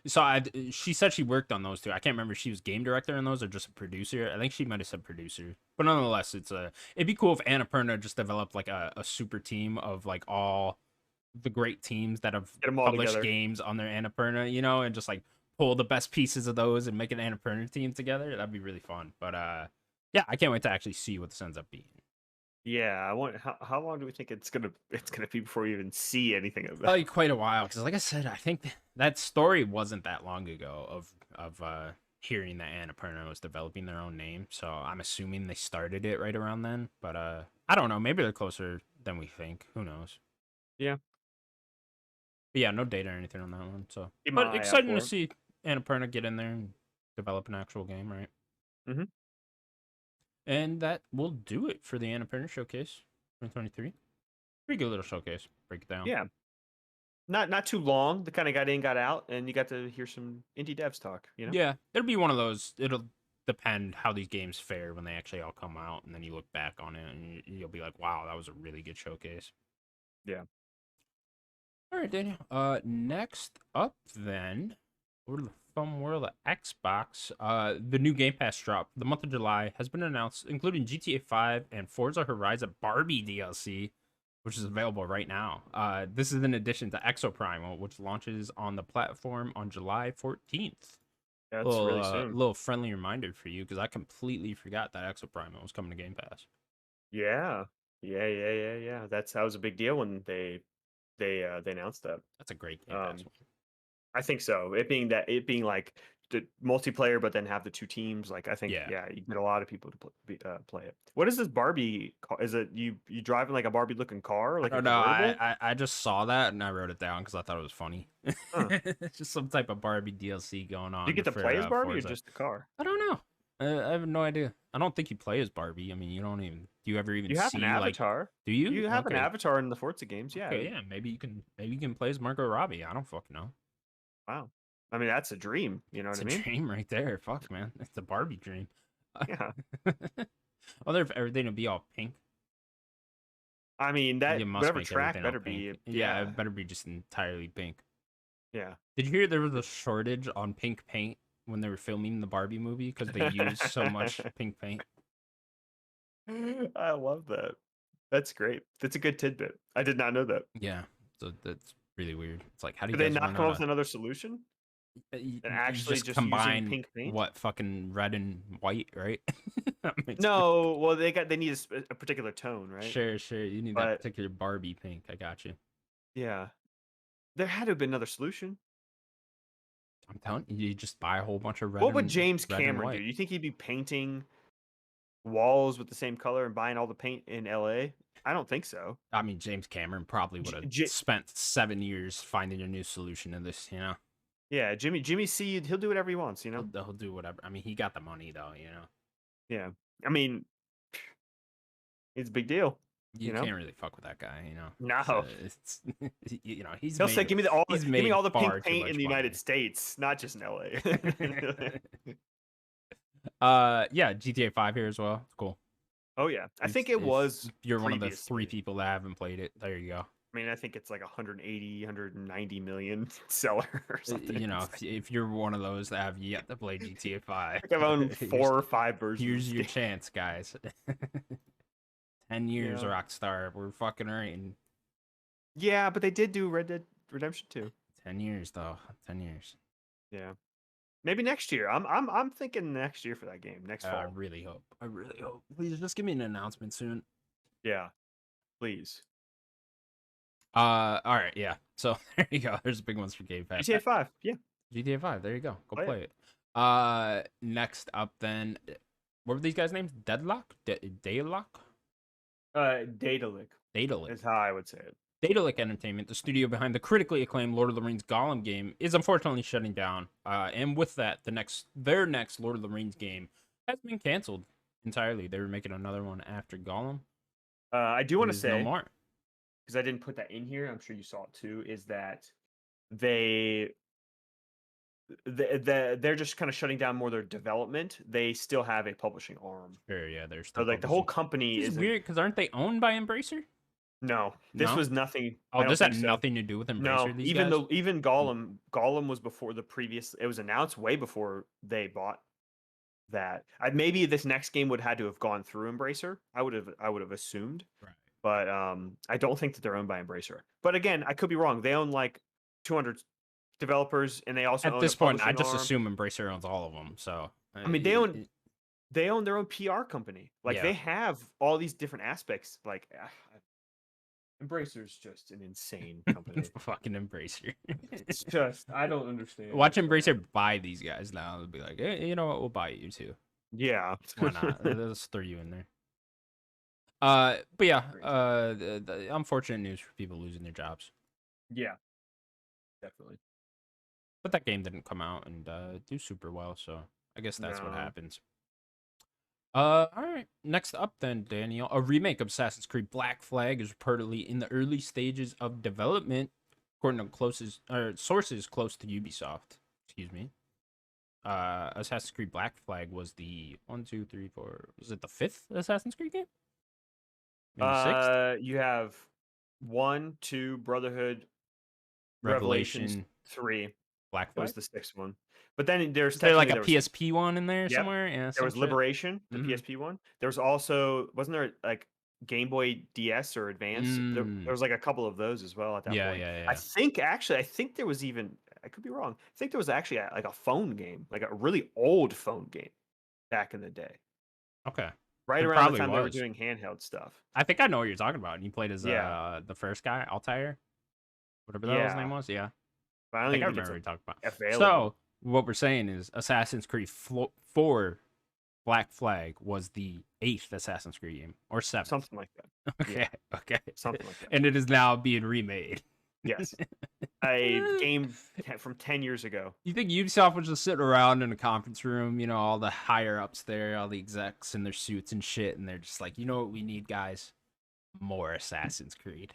So she said she worked on those two. I can't remember if she was game director in those or just a producer. I think she might have said producer. But nonetheless, it'd be cool if Annapurna just developed like a super team of like all the great teams that have Get them all published together. games on their Annapurna, and just like pull the best pieces of those and make an Annapurna team together. That'd be really fun. But yeah, I can't wait to actually see what this ends up being. Yeah, I want. How long do we think it's gonna be before we even see anything of that? Probably quite a while because, like I said, I think that story wasn't that long ago of hearing that Annapurna was developing their own name. So I'm assuming they started it right around then. But I don't know. Maybe they're closer than we think. Who knows? Yeah, But yeah, no data or anything on that one. So, keep but my eye out exciting to for it. see Annapurna get in there and develop an actual game, right? Hmm. And that will do it for the Annapurna Showcase 2023. Pretty good little showcase. Break it down. Yeah, not too long. The kind of got in, got out, and you got to hear some indie devs talk. Yeah, it'll be one of those. It'll depend how these games fare when they actually all come out, and then you look back on it and you'll be like, "Wow, that was a really good showcase." Yeah. All right, Daniel. Next up, then, over to the fun world of Xbox. The new Game Pass drop, the month of July, has been announced, including GTA 5 and Forza Horizon Barbie DLC, which is available right now. This is in addition to Exoprimal, which launches on the platform on July 14th. That's really soon. Little friendly reminder for you because I completely forgot that Exoprimal was coming to Game Pass. Yeah. Yeah. That was a big deal when they announced that. That's a great Game Pass Um, one. I think so. It being like the multiplayer, but then have the two teams. Like I think, Yeah. yeah, you get a lot of people to play it. What is this Barbie? Is it you driving like a Barbie looking car, I like a don't know. convertible? I just saw that and I wrote it down because I thought it was funny. Huh. It's just some type of Barbie DLC going Do you on get to for play as Barbie or Forza. just the car? I don't know. I have no idea. I don't think you play as Barbie. I mean, you don't even. Do you ever even You have an see like? avatar. Do you? You have an Okay. avatar in the Forza games, yeah. Okay. Yeah. Maybe you can play as Margot Robbie. I don't fucking know. Wow. I mean, that's a dream. You know It's what I a mean? dream right there. Fuck, man. It's a Barbie dream. Yeah. I wonder if everything will be all pink. I mean, You that must whatever make everything track all better pink. be. Yeah, Yeah. it better be just entirely pink. Yeah. Did you hear there was a shortage on pink paint when they were filming the Barbie movie because they used so much pink paint? I love that. That's great. That's a good tidbit. I did not know that. Yeah, so that's really weird. It's like, how do you Did they guys not run come out up with of? another solution? And You actually just just using combine pink paint? what fucking red and white, right? That makes No, well they need a particular tone, right? sure. You need that But particular Barbie pink. I got you. yeah, there had to have been another solution. I'm telling you, you just buy a whole bunch of What would James red and Cameron do? white. You think he'd be painting walls with the same color and buying all the paint in LA? I don't think so. I mean, James Cameron probably would have spent 7 years finding a new solution to this. Yeah, Jimmy C, he'll do whatever he wants, you know? He'll do whatever. I mean, he got the money though. Yeah. I mean, it's a big deal, You you know? can't really fuck with that guy. No. It's he's He'll say, made he's give me made all the pink far too paint in much the money. United States, not just in LA. Yeah, GTA 5 here as well. It's cool. Oh yeah, I think If it was. you're one of the 3 previously. people that haven't played it, there you go. I mean, I think it's like 180, 190 million seller or something. If you're one of those that have yet to play GTA 5, I've owned 4 or 5 versions. here's your chance, guys. 10 years, Yeah. Rockstar. We're fucking right. Yeah, but they did do Red Dead Redemption 2. 10 years though. 10 years. Yeah, maybe next year. I'm thinking next year for that game, next fall. I really hope. Please just give me an announcement soon. Yeah, please. All right, yeah. So there you go. There's big ones for Game Pass. GTA 5. Yeah. GTA 5. There you go. Go Play play it. it. Next up, then, what were these guys' names? Deadlock, Daylock, Datalic Datalick. is how I would say it. Daedalic Entertainment, the studio behind the critically acclaimed Lord of the Rings Gollum game, is unfortunately shutting down. And with that, their next Lord of the Rings game has been canceled entirely. They were making another one after Gollum. I do It want to is no say, more. because I didn't put that in here, I'm sure you saw it too, is that they they're just kind of shutting down more their development. They still have a publishing arm. Sure, yeah, they're So still like the whole publishing. company Which is isn't. weird because aren't they owned by Embracer? No, this No. was nothing. Oh, I don't this had think so. nothing to do with No, Embracer. These even guys. though even Gollum was before the previous. It was announced way before they bought that. Maybe this next game would had to have gone through Embracer. I would have assumed, Right. but I don't think that they're owned by Embracer. But again, I could be wrong. They own like 200 developers, and they also At own a this point, I publishing just arm. assume Embracer owns all of them. So, I mean, they own their own PR company. Like yeah, they have all these different aspects. Like Embracer's just an insane company. fucking Embracer. It's just I don't understand. Watch it, but Embracer buy these guys now. They'll be like, hey, you know what? We'll buy you too. yeah, Why not? Let's throw you in there. But yeah, the unfortunate news for people losing their jobs. yeah, definitely. But that game didn't come out and do super well, so I guess that's what No. happens. All right. Next up, then, Daniel, a remake of Assassin's Creed Black Flag is reportedly in the early stages of development, according to sources close to Ubisoft. Excuse me. Assassin's Creed Black Flag was the one, two, three, four. Was it the fifth Assassin's Creed game? Maybe sixth. You have 1, 2, Brotherhood, Revelations Revelation, 3. Black That was Flag. the sixth one. But then there's Is there like a there was PSP one in there yep, somewhere? Yeah, there some was shit. Liberation, the Mhm. PSP one. There was also wasn't there like Game Boy DS or Advance? There was like a couple of those as well at that Yeah, point. yeah, I yeah. think actually, I think there was even I could be wrong. I think there was actually like a phone game, like a really old phone game back in the day, Okay. right There around the probably time they were was. doing handheld stuff. I think I know what you're talking about. And you played as Yeah, the first guy, Altair, whatever the hell his name yeah, was. Yeah, but I I don't think even I think remember it's what you're talking about. available. So what we're saying is Assassin's Creed 4 Black Flag was the 8th Assassin's Creed game or 7th. Something like that. Okay, Yeah, okay, something like that. and it is now being remade. Yes, a game from 10 years ago. You think Ubisoft was just sitting around in a conference room, you know, all the higher ups there, all the execs in their suits and shit, and they're just like, you know what we need, guys? More Assassin's Creed.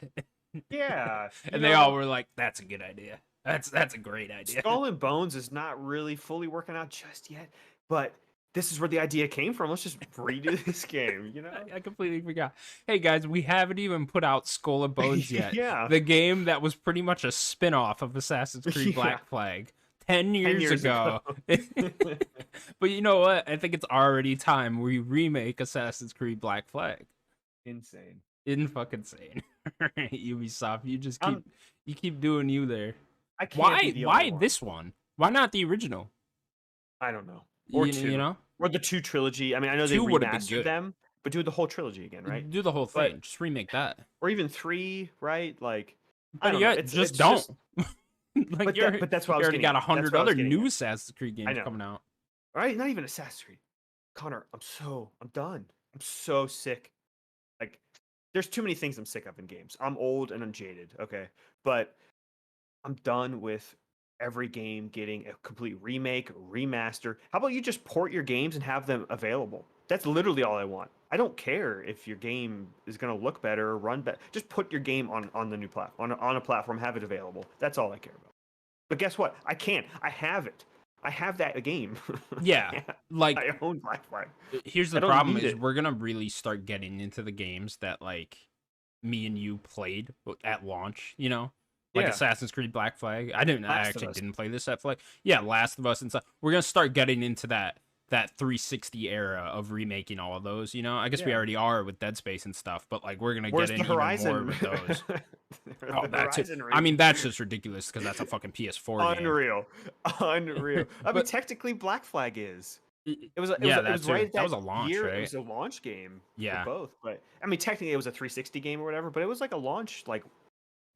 Yeah, And they all were like, that's a good idea. That's a great idea. Skull and Bones is not really fully working out just yet, but this is where the idea came from. Let's just redo this game, you know? I completely forgot. Hey guys, we haven't even put out Skull and Bones yet. Yeah. The game that was pretty much a spin-off of Assassin's Creed Yeah. Black Flag 10 years, 10 years ago. But you know what? I think it's already time we remake Assassin's Creed Black Flag. Insane. In fucking insane. Ubisoft, you just Um, keep doing you there. I can't be the only Why one. this one? Why not the original? I don't know. Or you, two. You know? Or the 2 trilogy. I mean, I know they 2 would have been remastered good. them, but do the whole trilogy again, right? Do the whole But- thing. Just remake that. Or even 3, right? Like, I But don't yeah, know. just don't. Like but that's what I you was already getting got at. That's 100 what I was other getting new at. Assassin's Creed games know. coming out. Right? Not even Assassin's Creed. Connor, I'm done. I'm so sick. Like, there's too many things I'm sick of in games. I'm old and I'm jaded, okay? But I'm done with every game getting a complete remake, remaster. How about you just port your games and have them available? That's literally all I want. I don't care if your game is going to look better or run better. Just put your game on the new platform, on a platform, have it available. That's all I care about. But guess what? I can't. I have it. I have that game. Yeah, like I own Black Flag. here's I the don't problem need is it. we're gonna really start getting into the games that like me and you played at launch. You know, like Yeah. Assassin's Creed Black Flag. I Last of actually Us. didn't play this at Flag. Yeah, Last of Us and stuff. We're gonna start getting into that 360 era of remaking all of those. You know, I guess we Yeah. already are with Dead Space and stuff, but like we're gonna Where's get the in even more Horizon? with those. The Oh, that's it. Horizon I mean, remake. that's just ridiculous because that's a fucking PS4 game. Unreal. Unreal. I mean, But- technically, Black Flag is. It was. It Yeah, was, that it was too. right That was a that launch, year. right? It was a launch game. Yeah. For both, but I mean, technically, it was a 360 game or whatever. But it was like a launch, like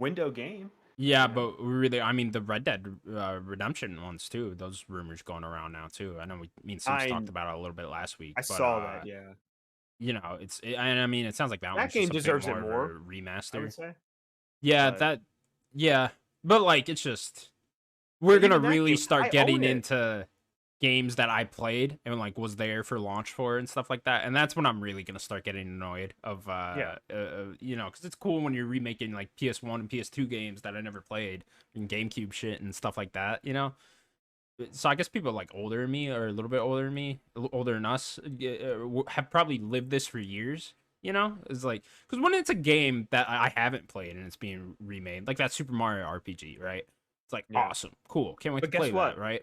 window game. Yeah, Yeah. but really, I mean, the Red Dead Redemption ones too. Those rumors going around now too. I know me and Sims I- talked about it a little bit last week. I but, saw that. Yeah, You know, and I mean, it sounds like that, That one's game just a bit deserves it more of more, a I remaster. would say. Yeah, But that yeah. But like it's just we're gonna even that really game, start I getting own it. into games that I played and like was there for launch for and stuff like that. And that's when I'm really gonna start getting annoyed of Yeah. you know, because it's cool when you're remaking like PS1 and PS2 games that I never played and GameCube shit and stuff like that, you know. So I guess people like older than me or a little bit older than me, older than us, have probably lived this for years. You know, it's like because when it's a game that I haven't played and it's being remade, like that Super Mario RPG, right? It's like Yeah. awesome, cool, can't wait to But play guess that, what? right?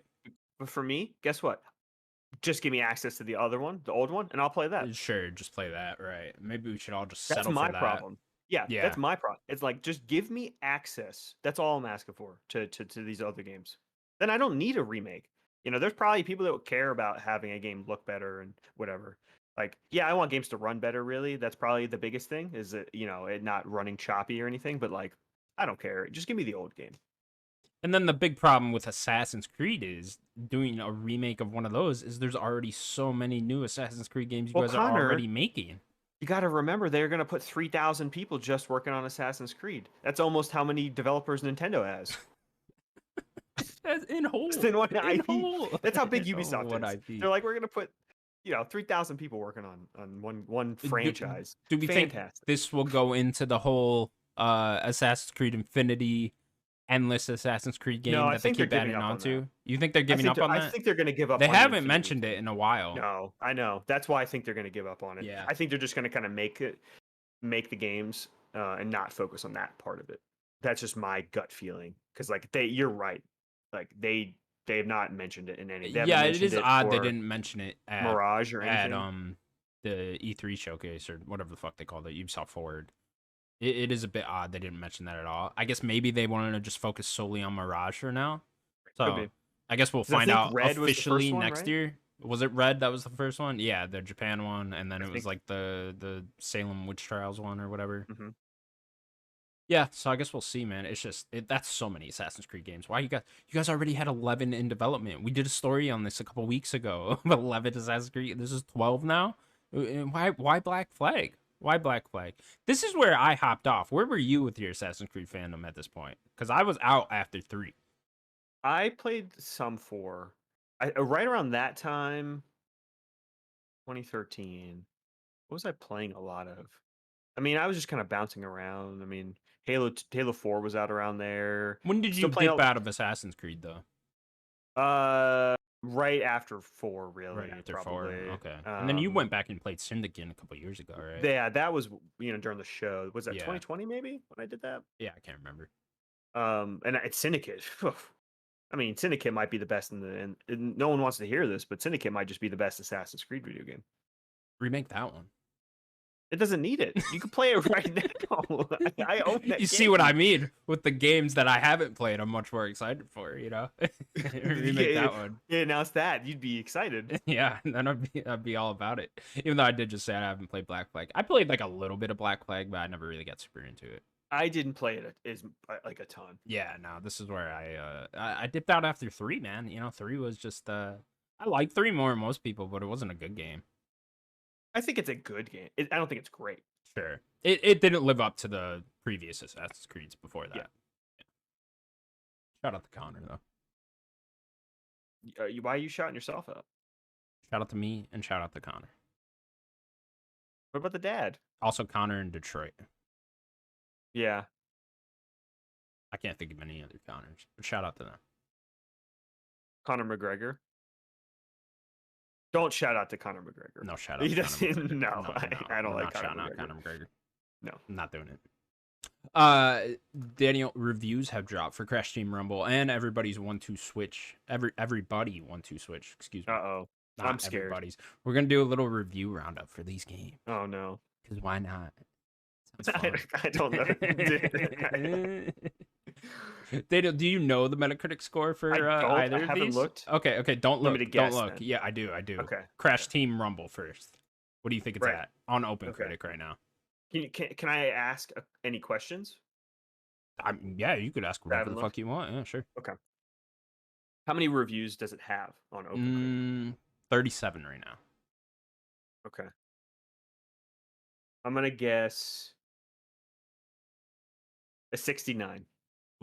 But for me, guess what? Just give me access to the other one, the old one, and I'll play that. Sure, just play that, right? Maybe we should all just That's settle for my that. problem. Yeah, that's Yeah, my problem. It's like just give me access. That's all I'm asking for to these other games. Then I don't need a remake. You know, there's probably people that would care about having a game look better and whatever. Like, yeah, I want games to run better, really. That's probably the biggest thing, is that, you know, it not running choppy or anything, but like I don't care. Just give me the old game. and then the big problem with Assassin's Creed is doing a remake of one of those is there's already so many new Assassin's Creed games you Well, guys are Connor, already making. you got to remember they're going to put 3,000 people just working on Assassin's Creed. That's almost how many developers Nintendo has. That's in Just whole, in one in IP. whole, That's how big in Ubisoft one is. IP. They're like, we're gonna put, you know, 3,000 people working on one do, franchise. do we think Fantastic. this will go into the whole Assassin's Creed Infinity endless Assassin's Creed No, game I that they think they're keep giving adding up on on that. to? You think they're giving up on I that? think they're gonna give up They on the haven't Infinity mentioned it thing. in a while. No, I know. That's why I think they're gonna give up on it. Yeah. I think they're just gonna kind of make the games and not focus on that part of it. That's just my gut feeling. Because like you're right. Like they have not mentioned it in any. They haven't Yeah, it mentioned is it odd they for didn't mention it Mirage or at anything. the E3 showcase or whatever the fuck they called it, Ubisoft Forward. It is a bit odd they didn't mention that at all. I guess maybe they wanted to just focus solely on Mirage for now. Could So be. I guess we'll 'Cause I find think out Red was the officially first one, next right? year. Was it Red that was the first one? Yeah, the Japan one, and then I it was think. like the Salem witch trials one or whatever. Hmm. Yeah, so I guess we'll see, man. It's just that's so many Assassin's Creed games. Why you guys already had 11 in development? We did a story on this a couple weeks ago of 11 Assassin's Creed. This is 12 now. Why Black Flag? Why Black Flag? This is where I hopped off. Where were you with your Assassin's Creed fandom at this point? Because I was out after 3. I played some four. Right around that time, 2013. What was I playing a lot of? I mean, I was just kind of bouncing around. I mean, Halo 4 was out around there. When did you Still playing dip out of Assassin's Creed though? right after 4 Right really, after 4. probably. Okay. And then you went back and played Syndicate a couple years ago, right? Yeah, that was, you know, during the show. Was that Yeah. 2020 maybe when I did that? Yeah, I can't remember. And it's Syndicate. I mean, Syndicate might be the best and no one wants to hear this, but Syndicate might just be the best Assassin's Creed video game. Remake that one. It doesn't need it. You can play it right now. I own that You game. see what I mean with the games that I haven't played. I'm much more excited for. Remake Yeah, that one. yeah, announce that. You'd be excited. Yeah, then I'd be all about it. Even though I did just say I haven't played Black Flag. I played like a little bit of Black Flag, but I never really got super into it. I didn't play it as like a ton. Yeah, no, this is where I dipped out after 3, man. 3 was just I like 3 more than most people, but it wasn't a good game. I think it's a good game. I don't think it's great. Sure. It didn't live up to the previous Assassin's Creeds before that. Yeah. Shout out to Connor though. Why are you shouting yourself out? Shout out to me and shout out to Connor. What about the dad? Also Connor in Detroit. Yeah, I can't think of any other Connors, but shout out to them. Conor McGregor. Don't shout out to Conor McGregor. No shout out He to Conor doesn't. McGregor. No, No, I don't we're like not Conor shouting out McGregor. Conor McGregor. No, I'm not doing it. Daniel, reviews have dropped for Crash Team Rumble and everybody's 1-2 switch. Everybody 1-2 switch. Excuse me. Uh-oh. Not I'm scared. everybody's. We're gonna do a little review roundup for these games. Oh no. Because why not? Sounds fun. I don't know. Daniel, do you know the Metacritic score for I either of haven't these? looked. Okay, don't Want look. me to Don't guess look. then? Yeah, I do. Okay. Crash Team Rumble first. What do you think it's Right. at on Open Okay. Critic right now? Can I ask any questions? Yeah, you could ask whatever haven't the looked. fuck you want. Yeah, sure. Okay. How many reviews does it have on Open Critic? 37 right now. Okay. I'm gonna guess A 69.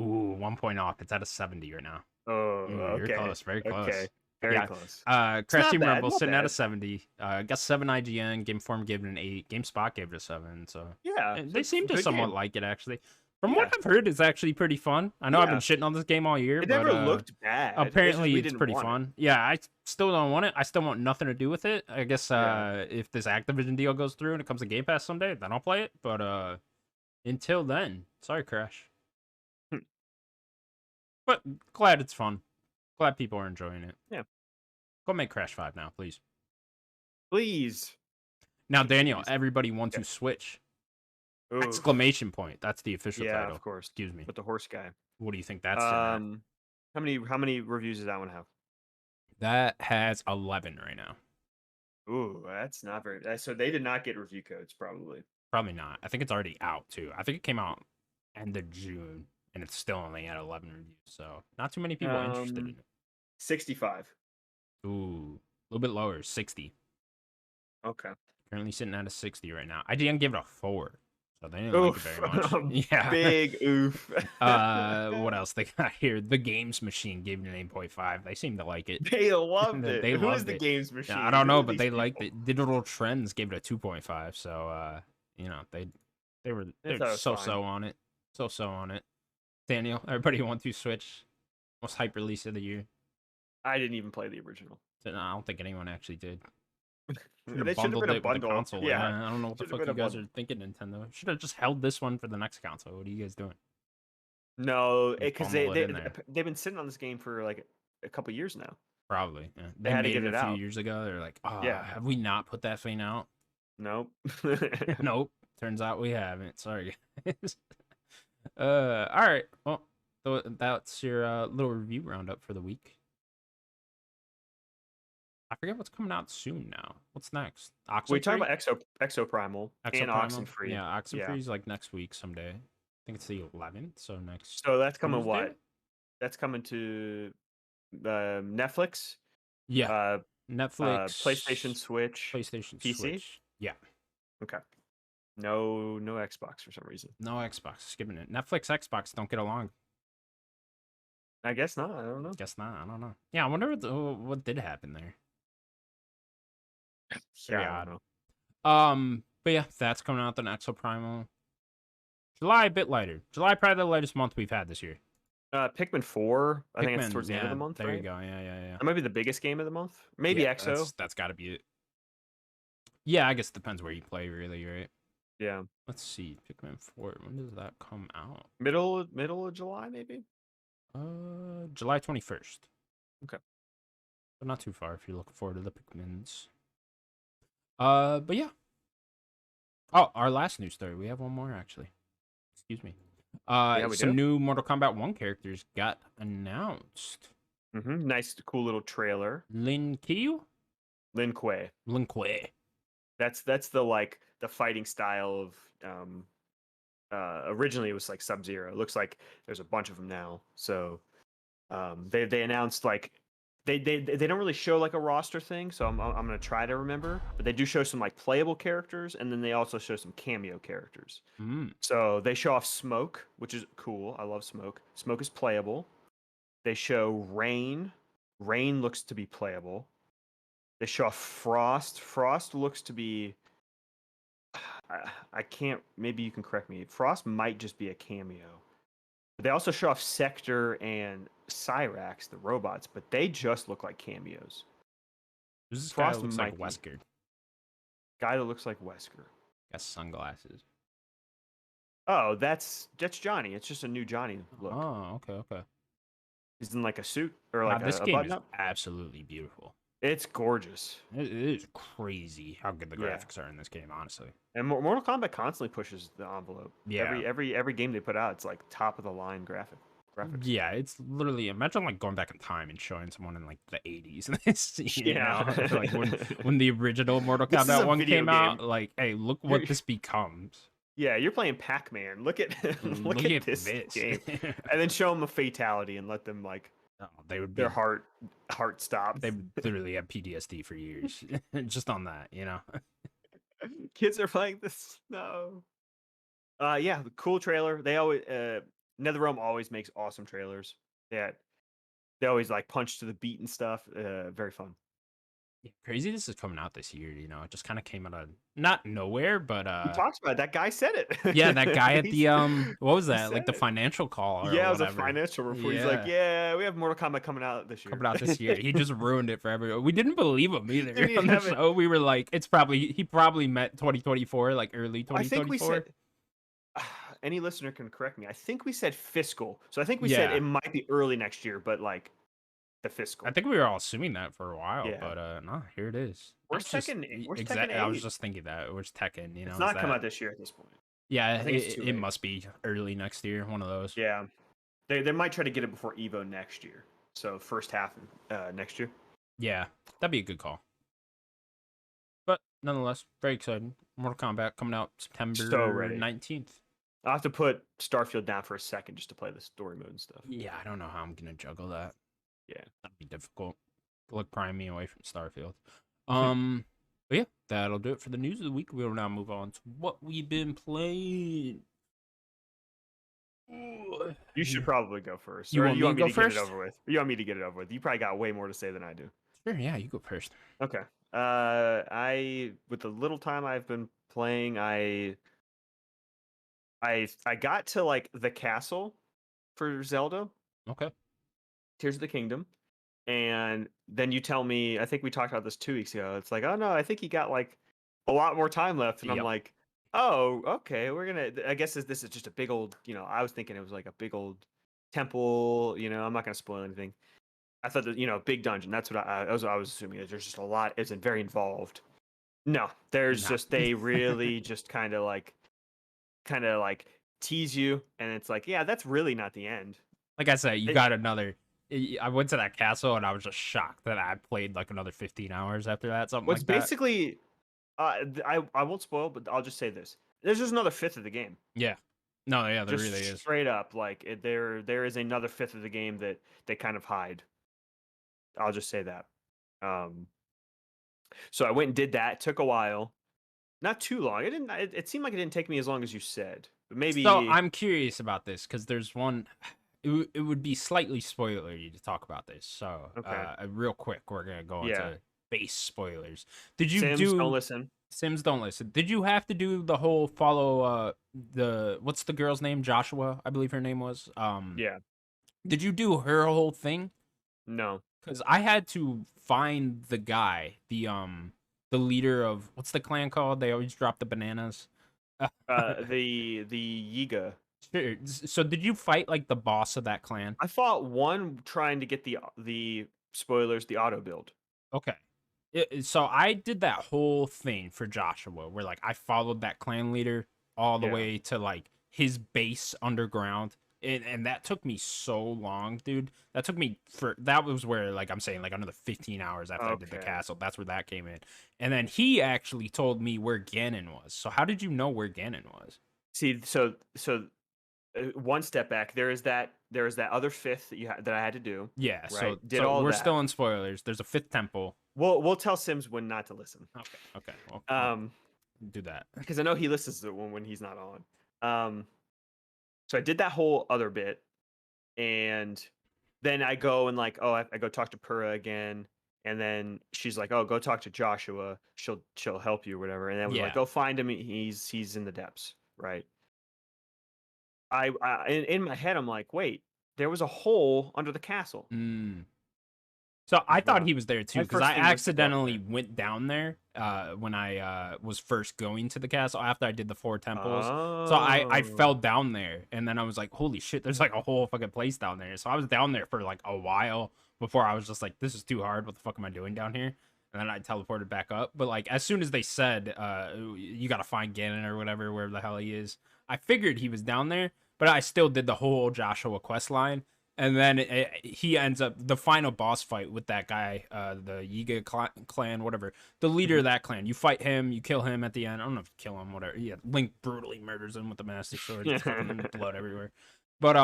Ooh, 1 point off. It's at a 70 right now. Oh, You're okay. close. Very Okay. close. Very Yeah. close. It's Crash not Team bad. Rumble Not sitting at a bad. 70. Got 7 IGN. Gameform gave it an 8. GameSpot gave it a 7. So Yeah. and So they seem to good somewhat game. like it actually. From what Yeah. I've heard, it's actually pretty fun. I know I've been Yeah. shitting on this game all year, It but never looked bad. It's just apparently we it's didn't pretty want it. fun. Yeah, I still don't want it. I still want nothing to do with it. I guess Yeah. if this Activision deal goes through and it comes to Game Pass someday, then I'll play it. But until then, sorry, Crash. But glad it's fun. Glad people are enjoying it. Yeah. Go make Crash 5 now, please. Please. Now, Make sure you Daniel, do so. everybody wants Yeah. to switch. Ooh. Exclamation point. That's the official Yeah, title. of course. Excuse me. With the horse guy. What do you think that's sitting at? How many reviews does that one have? That has 11 right now. Ooh, that's not very. So they did not get review codes, probably. Probably not. I think it's already out too. I think it came out end of June, and it's still only at 11 reviews. So not too many people interested in it. 65. Ooh, a little bit lower, 60. Okay. Currently sitting at a 60 right now. I didn't give it a 4, so they didn't like it Oof. very much. Yeah. Big oof. What else they got here? The Games Machine gave it an 8.5. They seem to like it. They loved it. They Who loved is the it. Games Machine? I don't Who know, are but these they liked people? it. Digital Trends gave it a 2.5. So you know, they were They thought it was so fine. on it. So on it. Daniel, everybody want to Switch. Most hype release of the year. I didn't even play the original. I don't think anyone actually did. They should have been a With the bundle. console. Yeah. I don't know what the Should have fuck been you a guys bundle. are thinking, Nintendo. Should have just held this one for the next console. What are you guys doing? No, because Bundle it in there. they've been sitting on this game for like a couple years now. Probably. Yeah. They They had to made get it it a few out. years ago. They're like, Yeah. have we not put that thing out? Nope. Nope. Turns out we haven't. Sorry, guys. All right. Well, that's your little review roundup for the week. I forget what's coming out soon now. What's next? We talk Oxenfree? about Exoprimal and Oxenfree. Yeah, Oxenfree Yeah. is like next week someday. I think it's the 11th, so next So that's coming Tuesday? what? That's coming to Netflix, Yeah. Netflix, PlayStation, Switch, PlayStation, PC. Switch. Yeah. Okay. No Xbox for some reason. No Xbox. Skipping it. Netflix, Xbox don't get along. I guess not. I don't know. Guess not. I don't know. Yeah, I wonder what did happen there. Yeah, Very I odd. don't know. But yeah, that's coming out the Exoprimal. July a bit lighter. July probably the lightest month we've had this year. Pikmin 4. I think it's Pikmin, towards the end of the yeah, month. There right? you go. Yeah. That might be the biggest game of the month. Maybe Yeah, EXO. That's got to be it. Yeah, I guess it depends where you play, really, right? Yeah. Let's see. Pikmin 4. When does that come out? Middle of July, maybe. July 21st. Okay. So not too far if you're looking forward to the Pikmins. But yeah. Oh, our last news story. We have one more actually. Excuse me. We Some do. new Mortal Kombat 1 characters got announced. Nice, cool little trailer. Lin Kuei? Lin Kuei. Lin Kuei. That's the fighting style of originally it was like Sub-Zero. It looks like there's a bunch of them now. So they announced like they don't really show like a roster thing, so I'm gonna try to remember, but they do show some like playable characters, and then they also show some cameo characters. So they show off Smoke, which is cool. I love Smoke. Smoke is playable. They show Rain. Rain looks to be playable. They show off Frost. Frost looks to be. I can't. Maybe you can correct me. Frost might just be a cameo. They also show off Sector and Cyrax, the robots, but they just look like cameos. This Frost guy looks like might be. Wesker. Guy that looks like Wesker. Got sunglasses. Oh, that's Johnny. It's just a new Johnny look. Oh, okay. He's in like a suit or like this a game is button-up. absolutely beautiful. It's gorgeous. It is crazy how good the Yeah. graphics are in this game, honestly. And Mortal Kombat constantly pushes the envelope. Yeah. Every game they put out, it's like top of the line graphics. Yeah, it's literally imagine like going back in time and showing someone in like the 80s and this, Yeah. like when the original Mortal This is Kombat a 1 video came game. out, like, hey, look what this becomes. Yeah, you're playing Pac-Man. Look at look at this game, and then show them a fatality and let them like they would their heart stop. They would literally have PTSD for years just on that, Kids are playing this. No. Yeah, the cool trailer. They always NetherRealm always makes awesome trailers. Yeah, they always like punch to the beat and stuff. Very fun. Yeah, crazy this is coming out this year, it just kind of came out of not nowhere, but We talked about it. That guy said yeah, that it. guy at the what was He that? said Like the it. financial call or Yeah, it was a whatever. financial report. He's like, Yeah. "Yeah, we have Mortal Kombat coming out this year." Coming out this year. He just ruined it for everyone. We didn't believe him either Didn't even on the have it. show. We were like, he probably meant 2024, like early I think we 2024. said. Any listener can correct me. I think we said fiscal, so I think we said Yeah. it might be early next year, but like the I fiscal. think we were all assuming that for a while, Yeah. but no, here it is. Where's That's just Tekken? Where's Tekken exactly. I was 8? just thinking that. Where's Tekken? It's Is not come that? out this year at this point. Yeah, I think it's too it late. must be early next year. One of those. Yeah, they might try to get it before Evo next year. So first half next year. Yeah, that'd be a good call. But nonetheless, very exciting. Mortal Kombat coming out September So ready. 19th. I'll have to put Starfield down for a second just to play the story mode and stuff. Yeah, I don't know how I'm gonna juggle that. Yeah, That'd be difficult. Look, prying me away from Starfield. But yeah, that'll do it for the news of the week. We'll now move on to what we've been playing. you should probably go first. You Or want me want to me go to get it first? over with? You want me to get it over with? You probably got way more to say than I do. Sure, yeah, you go first. Okay. I with the little time I've been playing, I got to like the castle for Zelda, Okay. Tears of the Kingdom, and then you tell me, I think we talked about this 2 weeks ago. It's like, oh no, I think he got like a lot more time left, and I'm Yep. like, oh, okay, we're gonna. I guess this is just a big old, I was thinking it was like a big old temple. I'm not gonna spoil anything. I thought that big dungeon. That's what I was assuming. There's just a lot. It's very involved. No, there's Nah. just they really just kind of like tease you, and it's like, yeah, that's really not the end. Like I said, you It, got another. I went to that castle and I was just shocked that I played like another 15 hours after that, something what's like that. basically, I won't spoil, but I'll just say this: there's just another fifth of the game. Yeah. No, yeah, there Just really is. straight up, like there is another fifth of the game that they kind of hide. I'll just say that. Um, so I went and did that. Took a while, not too long. It didn't. It seemed like it didn't take me as long as you said. But maybe. So I'm curious about this because there's one. It would be slightly spoilery to talk about this. So, Okay. real quick, we're gonna go Yeah. into base spoilers. Did you Sims, do don't listen. Sims? Don't listen. Did you have to do the whole follow? What's the girl's name? Joshua, I believe her name was. Yeah. Did you do her whole thing? No. Because I had to find the guy, the leader of what's the clan called? They always drop the bananas. The Yiga. Sure. So did you fight like the boss of that clan? I fought one trying to get the spoilers, the auto build. Okay. So I did that whole thing for Joshua, where like I followed that clan leader all the Yeah. way to like his base underground, and that took me so long, dude. That was where like I'm saying like another 15 hours after I did the Okay. castle. That's where that came in, and then he actually told me where Ganon was. So how did you know where Ganon was? See, so one step back. There is that other fifth that I had to do. Yeah. So Right. Did all we're that. still in spoilers. There's a fifth temple. We'll tell Sims when not to listen. Okay. Well, do that. Because I know he listens to it when he's not on. So I did that whole other bit, and then I go and like, I go talk to Pura again, and then she's like, oh, go talk to Joshua. She'll help you or whatever. And then we're like, Yeah. go find him. He's in the depths, right? I in my head I'm like, wait, there was a hole under the castle. So I thought No. he was there too My because first I thing was to go up accidentally there. went down there when I was first going to the castle after I did the 4 temples. So I fell down there and then I was like, holy shit, there's like a whole fucking place down there. So I was down there for like a while before I was just like, this is too hard. What the fuck am I doing down here? And then I teleported back up. But like as soon as they said you gotta find Ganon or whatever, wherever the hell he is, I figured he was down there, but I still did the whole Joshua quest line. And then he ends up the final boss fight with that guy, the Yiga clan, whatever, the leader of that clan. You fight him, you kill him at the end. I don't know if you kill him, whatever. Yeah, Link brutally murders him with the Master Sword. It's fucking blood everywhere. But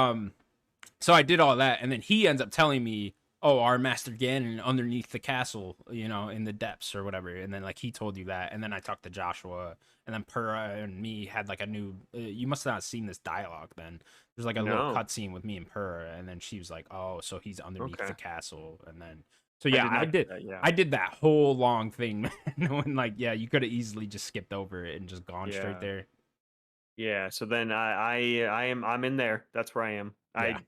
so I did all that, and then he ends up telling me oh, our Master Ganon underneath the castle, you know, in the depths or whatever. And then like he told you that, and then I talked to Joshua, and then Purah and me had like a new. You must not have seen this dialogue. Then there's like a little No. cutscene with me and Purah, and then she was like, oh, so he's underneath Okay. the castle, and then so I yeah, did I not do did. that. Yeah. I did that whole long thing, man. When like, yeah, you could have easily just skipped over it and just gone straight Yeah. there. Yeah. So then I'm in there. That's where I am. Yeah.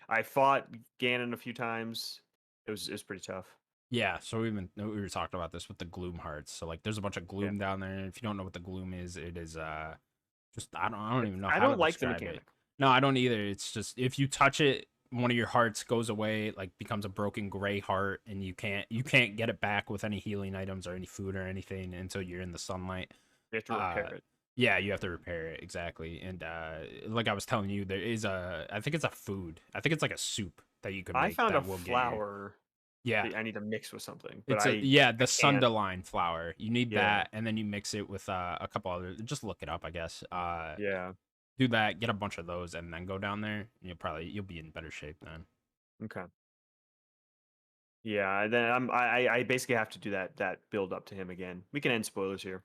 I fought Ganon a few times. It was pretty tough. Yeah, so we were talking about this with the gloom hearts. So like there's a bunch of Yeah. gloom down there, and if you don't know what the gloom is, it is just I don't even know I how to don't like the describe it. mechanic. No, I don't either. It's just if you touch it, one of your hearts goes away, like becomes a broken gray heart, and you can't get it back with any healing items or any food or anything until you're in the sunlight. You have to Uh repair it. yeah, you have to repair it exactly. And like I was telling you, there is I think it's a food. I think it's like a soup that you can I make found a that will get you. flower Yeah. that I need to mix with something, but It's a yeah, I the can't. Sundaline flour. You need Yeah. that, and then you mix it with a couple other. Just look it up, I guess. Yeah. Do that, get a bunch of those, and then go down there. And you'll be in better shape then. Okay. Yeah. Then I basically have to do that build up to him again. We can end spoilers here.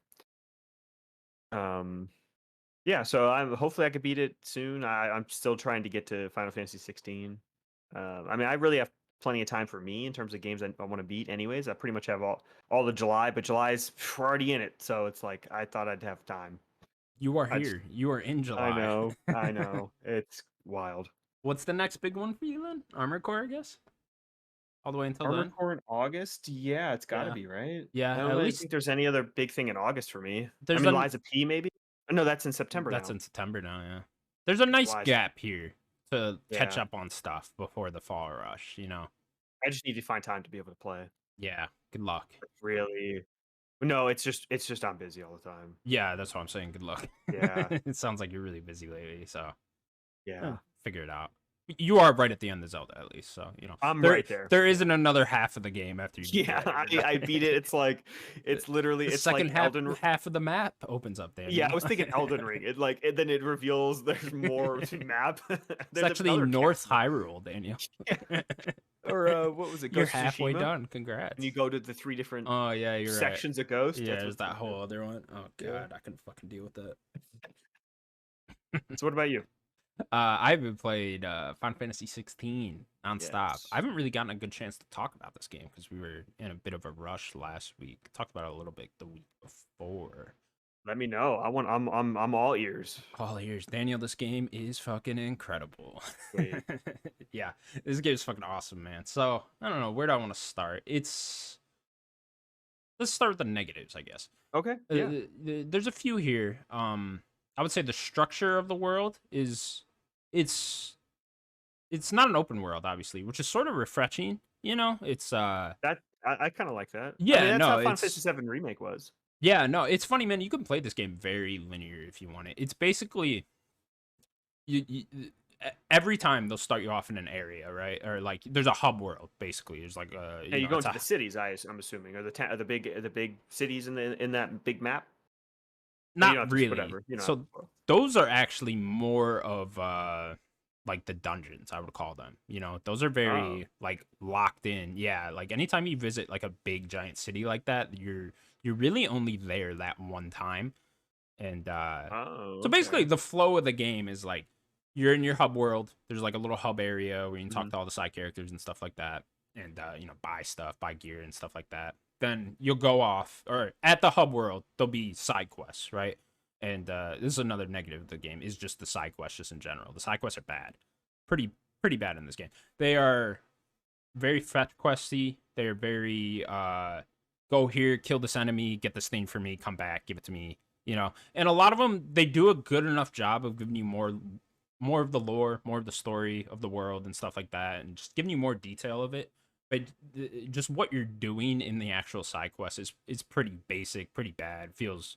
Um. Yeah. So hopefully I could beat it soon. I'm still trying to get to Final Fantasy 16. I mean, I really have plenty of time for me in terms of games I want to beat. Anyways, I pretty much have all the July, but July's already in it, so it's like I thought I'd have time. You are I just, here. You are in I July. know, I know, it's wild. What's the next big one for you then? Armored Core, I guess. All the way until Armored then. Core in August? Yeah, it's got to Yeah, be right. I yeah. don't At really least think there's any other big thing in August for me. I there's mean, a Liza P maybe. No, that's in September that's now. in September now. Yeah, there's a nice Liza. gap here to catch Yeah, up on stuff before the fall rush. You know. I just need to find time to be able to play. Yeah. Good luck. Really? No, it's just I'm busy all the time. Yeah, that's what I'm saying. Good luck. Yeah, It sounds like you're really busy lately, so yeah. figure it out. You are right at the end of Zelda, at least, so you know I'm there right there. there Yeah. isn't another half of the game after you beat Yeah, that. I beat it. It's like it's literally The it's second like Elden. half of the map opens up, Yeah, I Daniel. was thinking Elden Ring. Then it reveals there's more to map. It's There's actually another North castle. Hyrule, Daniel. Yeah. Or what was it? You're Ghost of halfway Tsushima. done. And you Congrats. go to the three different Oh yeah, you're right. sections of Ghost. Yeah, That's there's what. that whole other one. Oh Yeah. god, I couldn't fucking deal with that. So what about you? I haven't played Final Fantasy 16 nonstop. I Yes. haven't really gotten a good chance to talk about this game because we were in a bit of a rush last week. Talked about it a little bit the week before. Let me know. I'm all ears. All ears, Daniel. This game is fucking incredible. Sweet. Yeah, this game is fucking awesome, man. So I don't know where do I want to start. Let's start with the negatives, I guess. Okay. Yeah. There's a few here. I would say the structure of the world is it's it's not an open world, obviously, which is sort of refreshing. You know, it's That I kind of like that. I yeah, mean, that's no, how Final it's Fantasy 7 remake was. yeah, no, it's funny, man. You can play this game very linear if you want it. It's basically you every time they'll start you off in an area, right? Or like there's a hub world basically. There's like Yeah, you go it's into the cities. I'm assuming, or the big cities in that big map. You don't have not to, really. whatever. You know. So those are actually more of like the dungeons, I would call them. You know, those are Oh, very like locked in. Yeah, like anytime you visit like a big giant city like that, you're really only there that one time. And oh, so basically okay. the flow of the game is like you're in your hub world. There's like a little hub area where you can talk Mhm. to all the side characters and stuff like that, and buy stuff, buy gear and stuff like that. Then you'll go off, or at the hub world there'll be side quests, right? And this is another negative of the game is just the side quests, just in general. The side quests are bad, pretty bad in this game. They are very fetch questy. They're very go here, kill this enemy, get this thing for me, come back, give it to me. And a lot of them they do a good enough job of giving you more of the lore, more of the story of the world and stuff like that, and just giving you more detail of it. But just what you're doing in the actual side quest is pretty basic, pretty bad. Feels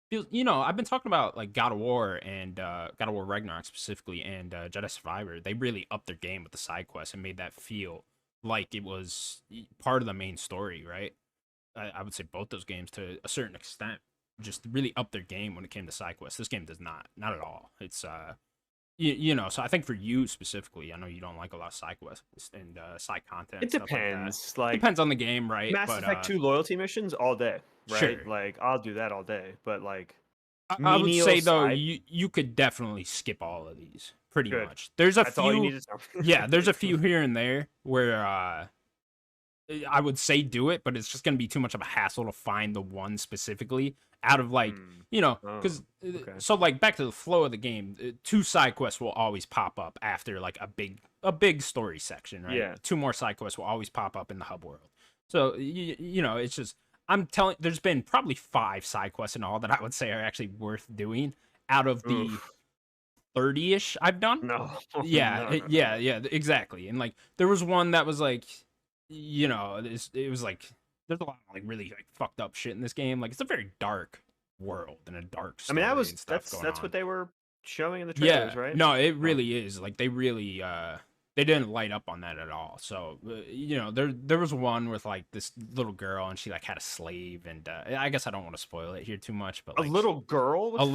I've been talking about like God of War and God of War Ragnarok specifically, and Jedi Survivor. They really upped their game with the side quests and made that feel like it was part of the main story, right? I would say both those games to a certain extent just really upped their game when it came to side quests. This game does not at all. you know, so I think for you specifically, I know you don't like a lot of side quests and side content It and stuff like that. depends. Like Depends on the game, right? Mass But Effect 2 loyalty missions all day, right? sure. Like I'll do that all day. But like I would menial say though, side, you could definitely skip all of these pretty good. much. There's a That's all you few, need to yeah, there's know. a few here and there where I would say do it, but it's just gonna be too much of a hassle to find the one specifically out of like, Hmm. you know, Oh, because okay. so like back to the flow of the game, two side quests will always pop up after like a big story section, right? Yeah. Two more side quests will always pop up in the hub world. So you know, it's just I'm telling. There's been probably 5 side quests in all that I would say are actually worth doing out of the Oof. 30-ish I've done. No. Yeah, No, no, no, yeah, no. yeah, exactly. And like there was one that was like, you know, it was like there's a lot of like really like fucked up shit in this game. Like it's a very dark world and a dark I mean, story and stuff going that's what on. they were showing in the Yeah, trailers, right? no, it Oh, really is. Like they really they didn't light up on that at all. So, you know, there was one with like this little girl and she like had a slave and I guess I don't want to spoil it here too much, but a like little girl with a slave?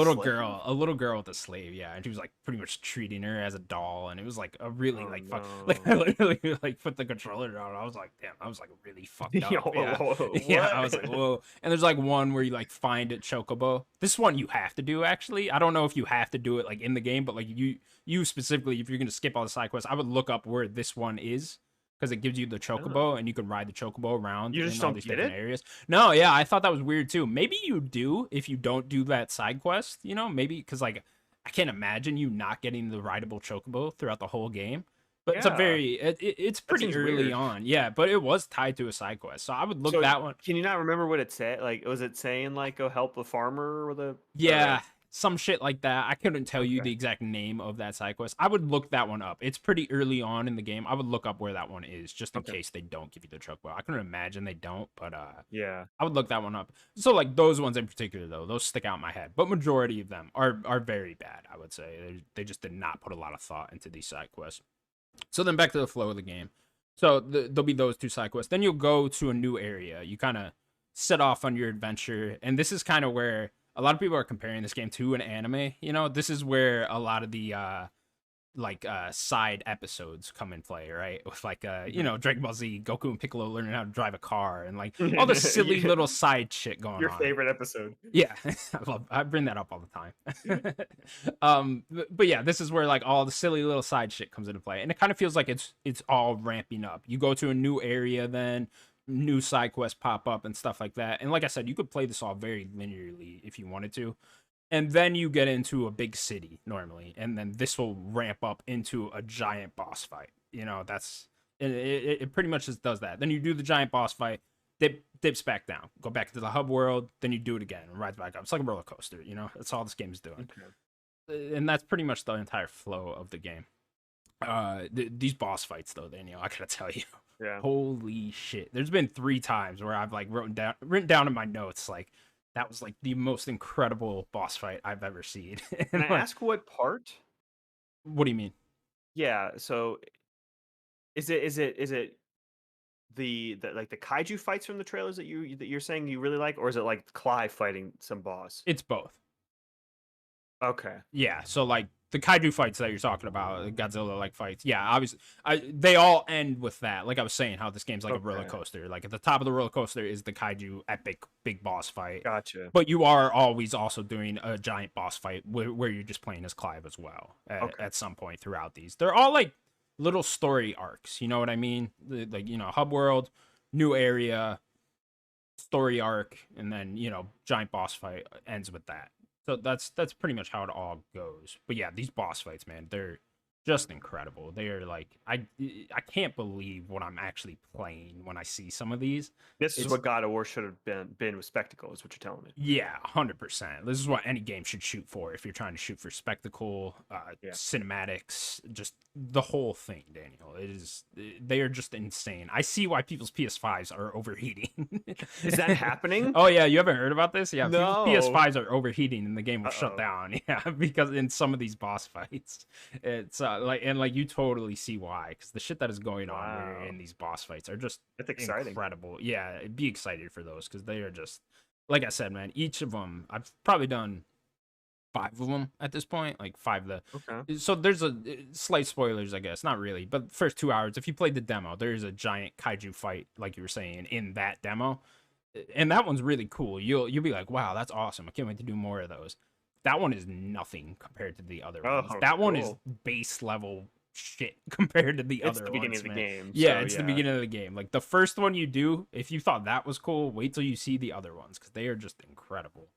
a little girl with a slave, yeah, and she was like pretty much treating her as a doll, and it was like a really Oh like fuck, like no. I literally like put the controller down. I was like, damn, I was like really fucked Yo, up, yeah, yeah. I was like, what? whoa. And there's like one where you like find it chocobo. This one you have to do actually. I don't know if you have to do it like in the game, but like you specifically, if you're gonna skip all the side quests, I would look up where this one is because it gives you the chocobo Oh. and you can ride the chocobo around You just in all don't these get different it? areas. No, yeah, I thought that was weird too. Maybe you do if you don't do that side quest, you know, maybe because like I can't imagine you not getting the rideable chocobo throughout the whole game. But it's a Yeah. very it's That pretty seems early weird. on, yeah. But it was tied to a side quest, so I would look So, that one. can you not remember what it said? Like, was it saying like go help the farmer or the or Yeah, like some shit like that. I couldn't tell you okay. the exact name of that side quest. I would look that one up. It's pretty early on in the game. I would look up where that one is just in Okay. case they don't give you the chocobo. I couldn't imagine they don't, but Yeah. I would look that one up. So like those ones in particular though, those stick out in my head. But majority of them are very bad, I would say. They just did not put a lot of thought into these side quests. So then back to the flow of the game. So there'll be those two side quests. Then you'll go to a new area. You kind of set off on your adventure, and this is kind of where a lot of people are comparing this game to an anime. You know, this is where a lot of the side episodes come in play, right? With like you Mhm. know, Dragon Ball Z, Goku and Piccolo learning how to drive a car and like all the silly Yeah, little side shit going your on. favorite episode. Yeah, I bring that up all the time. But yeah, this is where like all the silly little side shit comes into play, and it kind of feels like it's all ramping up. You go to a new area, then new side quests pop up and stuff like that. And like I said, you could play this all very linearly if you wanted to, and then you get into a big city normally, and then this will ramp up into a giant boss fight. You know, that's it pretty much just does that. Then you do the giant boss fight, dips back down, go back to the hub world, then you do it again and rides back up. It's like a roller coaster, you know. That's all this game is doing, Okay. and that's pretty much the entire flow of the game. These boss fights though, Daniel, I gotta tell you, Yeah. holy shit! There's been 3 times where I've like written down in my notes like that was like the most incredible boss fight I've ever seen. Can And I like, ask what part? what do you mean? Yeah. So is it the like the kaiju fights from the trailers that you're saying you really like, or is it like Clive fighting some boss? It's both. Okay. Yeah, so like the kaiju fights that you're talking about, Godzilla like fights. Yeah, obviously, they all end with that. Like I was saying, how this game's like a roller Okay. coaster. Like at the top of the roller coaster is the kaiju epic big boss fight, Gotcha. but you are always also doing a giant boss fight where you're just playing as Clive as well Okay. at some point throughout these. They're all like little story arcs. You know what I mean? Like you know, hub world, new area, story arc, and then you know, giant boss fight ends with that. So that's pretty much how it all goes. But yeah, these boss fights, man, they're just incredible. They are like I can't believe what I'm actually playing when I see some of these. This is It's what God of War should have been with Spectacle, is what you're telling me. yeah, 100%. This is what any game should shoot for if you're trying to shoot for spectacle, Yeah. cinematics, just the whole thing, Daniel. It is they are just insane. I see why people's PS5s are overheating. Is that happening? Oh yeah, you haven't heard about this? Yeah, people's No. PS5s are overheating and the game will shut Uh-oh. down. Yeah, because in some of these boss fights, it's like you totally see why because the shit that is going on here Wow. in these boss fights are just That's exciting. incredible. Yeah, be excited for those because they are just like I said, man. Each of them, I've probably done 5 of them at this point, like 5 of Okay. the so there's a slight spoilers, I guess, not really, but first 2 hours, if you played the demo, there's a giant kaiju fight, like you were saying, in that demo, and that one's really cool. You'll be like, wow, that's awesome. I can't wait to do more of those. That one is nothing compared to the other ones. Oh, That one is cool. base level shit compared to the It's other the beginning ones, of the man. game. Yeah, So it's the yeah. beginning of the game. Like the first one you do, if you thought that was cool, wait till you see the other ones because they are just incredible.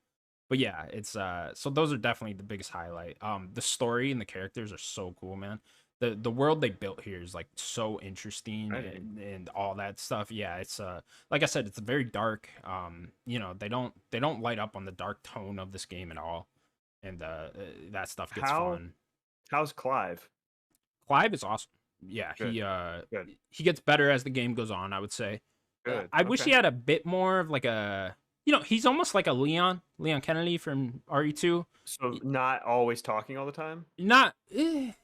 But yeah, it's so those are definitely the biggest highlight. The story and the characters are so cool, man. The world they built here is like so interesting Exciting. and all that stuff. Yeah, it's like I said, it's very dark. You know, they don't light up on the dark tone of this game at all. And that stuff gets How fun. how's Clive? Clive is awesome. Yeah, Good. Good. he gets better as the game goes on, I would say. Good. I wish Okay. he had a bit more of like a, he's almost like a Leon Kennedy from RE2. So not always talking all the time? Not,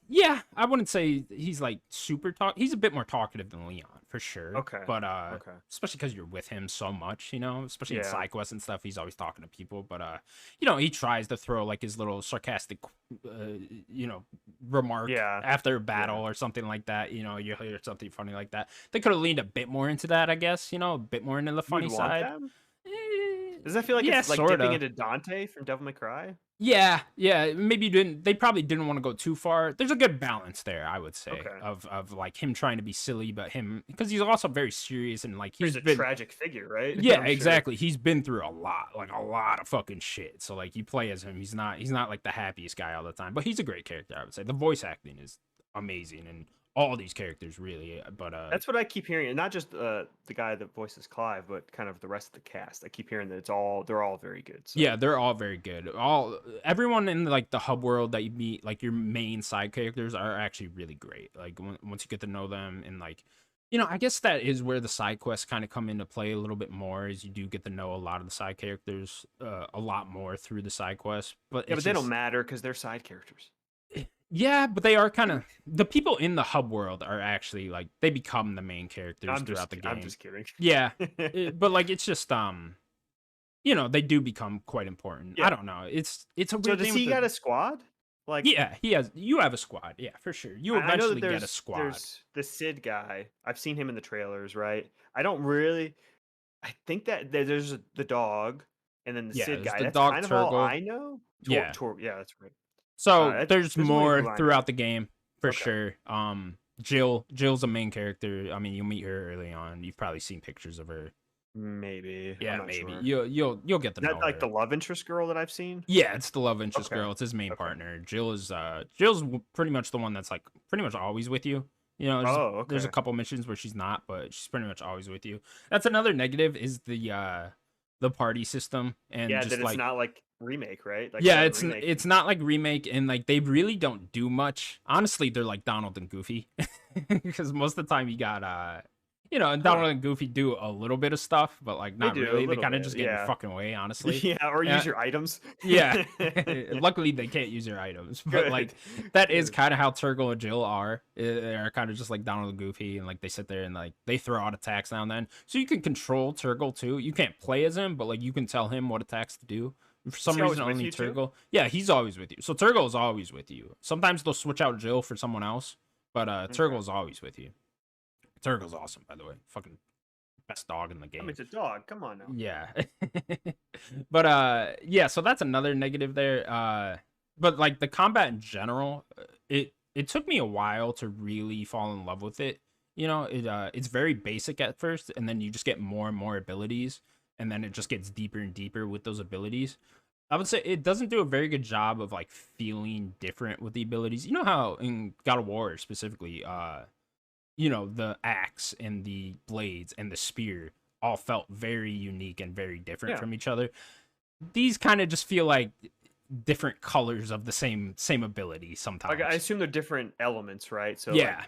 yeah, I wouldn't say he's like super talk. He's a bit more talkative than Leon for sure. Okay. But Okay. especially because you're with him so much, especially in Yeah. side quests and stuff, he's always talking to people. But he tries to throw like his little sarcastic, remark Yeah. after a battle or something like that. You hear something funny like that. They could have leaned a bit more into that, I guess. A bit more into the You funny would want side. that? Eh, Does that feel like yeah, it's like sorta. dipping into Dante from Devil May Cry? Yeah, maybe they probably didn't want to go too far. There's a good balance there, I would say, Okay. of like him trying to be silly, but him because he's also very serious and like He's he's a been tragic figure, right? yeah, I'm sure. exactly. He's been through a lot, like a lot of fucking shit. So like you play as him, he's not like the happiest guy all the time, but he's a great character, I would say. The voice acting is amazing and all these characters really, but That's what I keep hearing, and not just the guy that voices Clive, but kind of the rest of the cast. I keep hearing that they're all very good. So. yeah, they're all very good. Everyone in like the hub world that you meet, like your main side characters, are actually really great. Like once you get to know them, and like, I guess that is where the side quests kind of come into play a little bit more. Is you do get to know a lot of the side characters, a lot more through the side quests. But Yeah, it's but they just, don't matter because they're side characters. yeah, but they are kind of the people in the hub world are actually like they become the main characters throughout the game. I'm just kidding. Yeah, but like it's just they do become quite important. Yeah. I don't know. It's a So weird does thing he with got a squad? Like, yeah, he has. You have a squad, yeah, for sure. You I know that eventually get a squad. there's the Sid guy. I've seen him in the trailers, right? I don't really. I think that there's the dog, and then the Yeah, Sid there's guy. the That's dog kind of all Turgle. I know. Yeah. Yeah, that's right. So there's only more who I know. throughout the game for Okay. sure. Jill's a main character. I mean, you'll meet her early on. You've probably seen pictures of her. Maybe. Yeah, I'm not maybe Sure. you'll get to Is know that like her. the love interest girl that I've seen? Yeah, it's the love interest Okay. girl. It's his main Okay. partner. Jill's pretty much the one that's like pretty much always with you. There's a Okay. couple missions where she's not, but she's pretty much always with you. That's another negative is the party system and Yeah, just that it's like not like remake, right? Like yeah, the it's remake. it's not like remake and like they really don't do much. Honestly, they're like Donald and Goofy because most of the time you got and Donald and Goofy do a little bit of stuff, but like not do a really. They little kind of bit, just get in yeah. your fucking way, honestly. Yeah, or Yeah. use your items. Yeah. Luckily, they can't use their items, but Good. like that is Good. kind of how Turgle and Jill are. They're kind of just like Donald and Goofy, and like they sit there and like they throw out attacks now and then. So you can control Turgle too. You can't play as him, but like you can tell him what attacks to do. For some he always reason, with only you, too? Turgle. Yeah, he's always with you. So Turgle is always with you. Sometimes they'll switch out Jill for someone else, but Turgle is always with you. Turgle's awesome, by the way. Fucking best dog in the I game. mean, it's a dog. Come on now. Yeah. But yeah, so that's another negative there. But like the combat in general, it took me a while to really fall in love with it. It's very basic at first, and then you just get more and more abilities, and then it just gets deeper and deeper with those abilities. I would say it doesn't do a very good job of like feeling different with the abilities. You know how in God of War specifically, the axe and the blades and the spear all felt very unique and very different Yeah. from each other. These kind of just feel like different colors of the same ability sometimes. Like, I assume they're different elements, right? So yeah.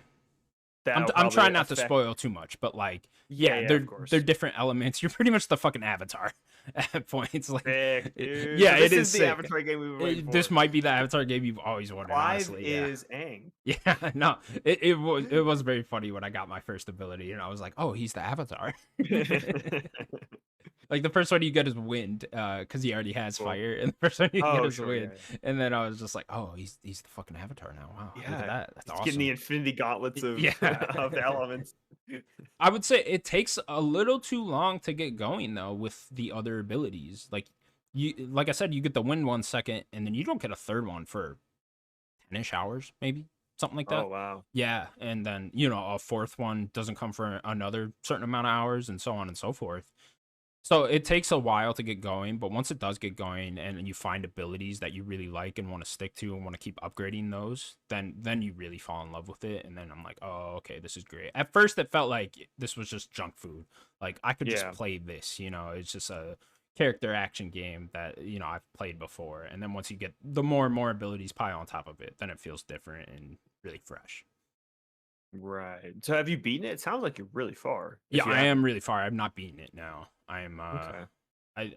like, I'm that'll trying not to affect- spoil too much, but like Yeah, they're of course. they're different elements. You're pretty much the fucking Avatar at points. Like Sick, dude. yeah, So it this is the sick. Avatar game we were waiting This for. might be the Avatar game you've always wanted. Clive Honestly, yeah. is Aang. Yeah, no, it was very funny when I got my first ability, and I was like, oh, he's the Avatar. Like the first one you get is wind, because he already has Cool. fire, and the first one you get Oh, is sure, yeah, wind. And then I was just like, oh, he's the fucking Avatar now. Wow, yeah. look at Yeah, that. That's he's getting the awesome. Infinity Gauntlets of Yeah. of the elements. I would say it takes a little too long to get going though with the other abilities. Like I said, you get the wind 1 second, and then you don't get a third one for 10-ish hours, maybe something like Oh that. wow. Yeah, and then a fourth one doesn't come for another certain amount of hours, and so on and so forth. So it takes a while to get going, but once it does get going and you find abilities that you really like and want to stick to and want to keep upgrading those, then you really fall in love with it. And then I'm like, oh, okay, this is great. At first, it felt like this was just junk food. Like I could just Yeah. play this, it's just a character action game that I've played before. And then once you get the more and more abilities pile on top of it, then it feels different and really fresh. Right. So have you beaten it? It sounds like you're really far. Yeah, If you I am haven't. really far. I've not beaten it now. I am Okay. I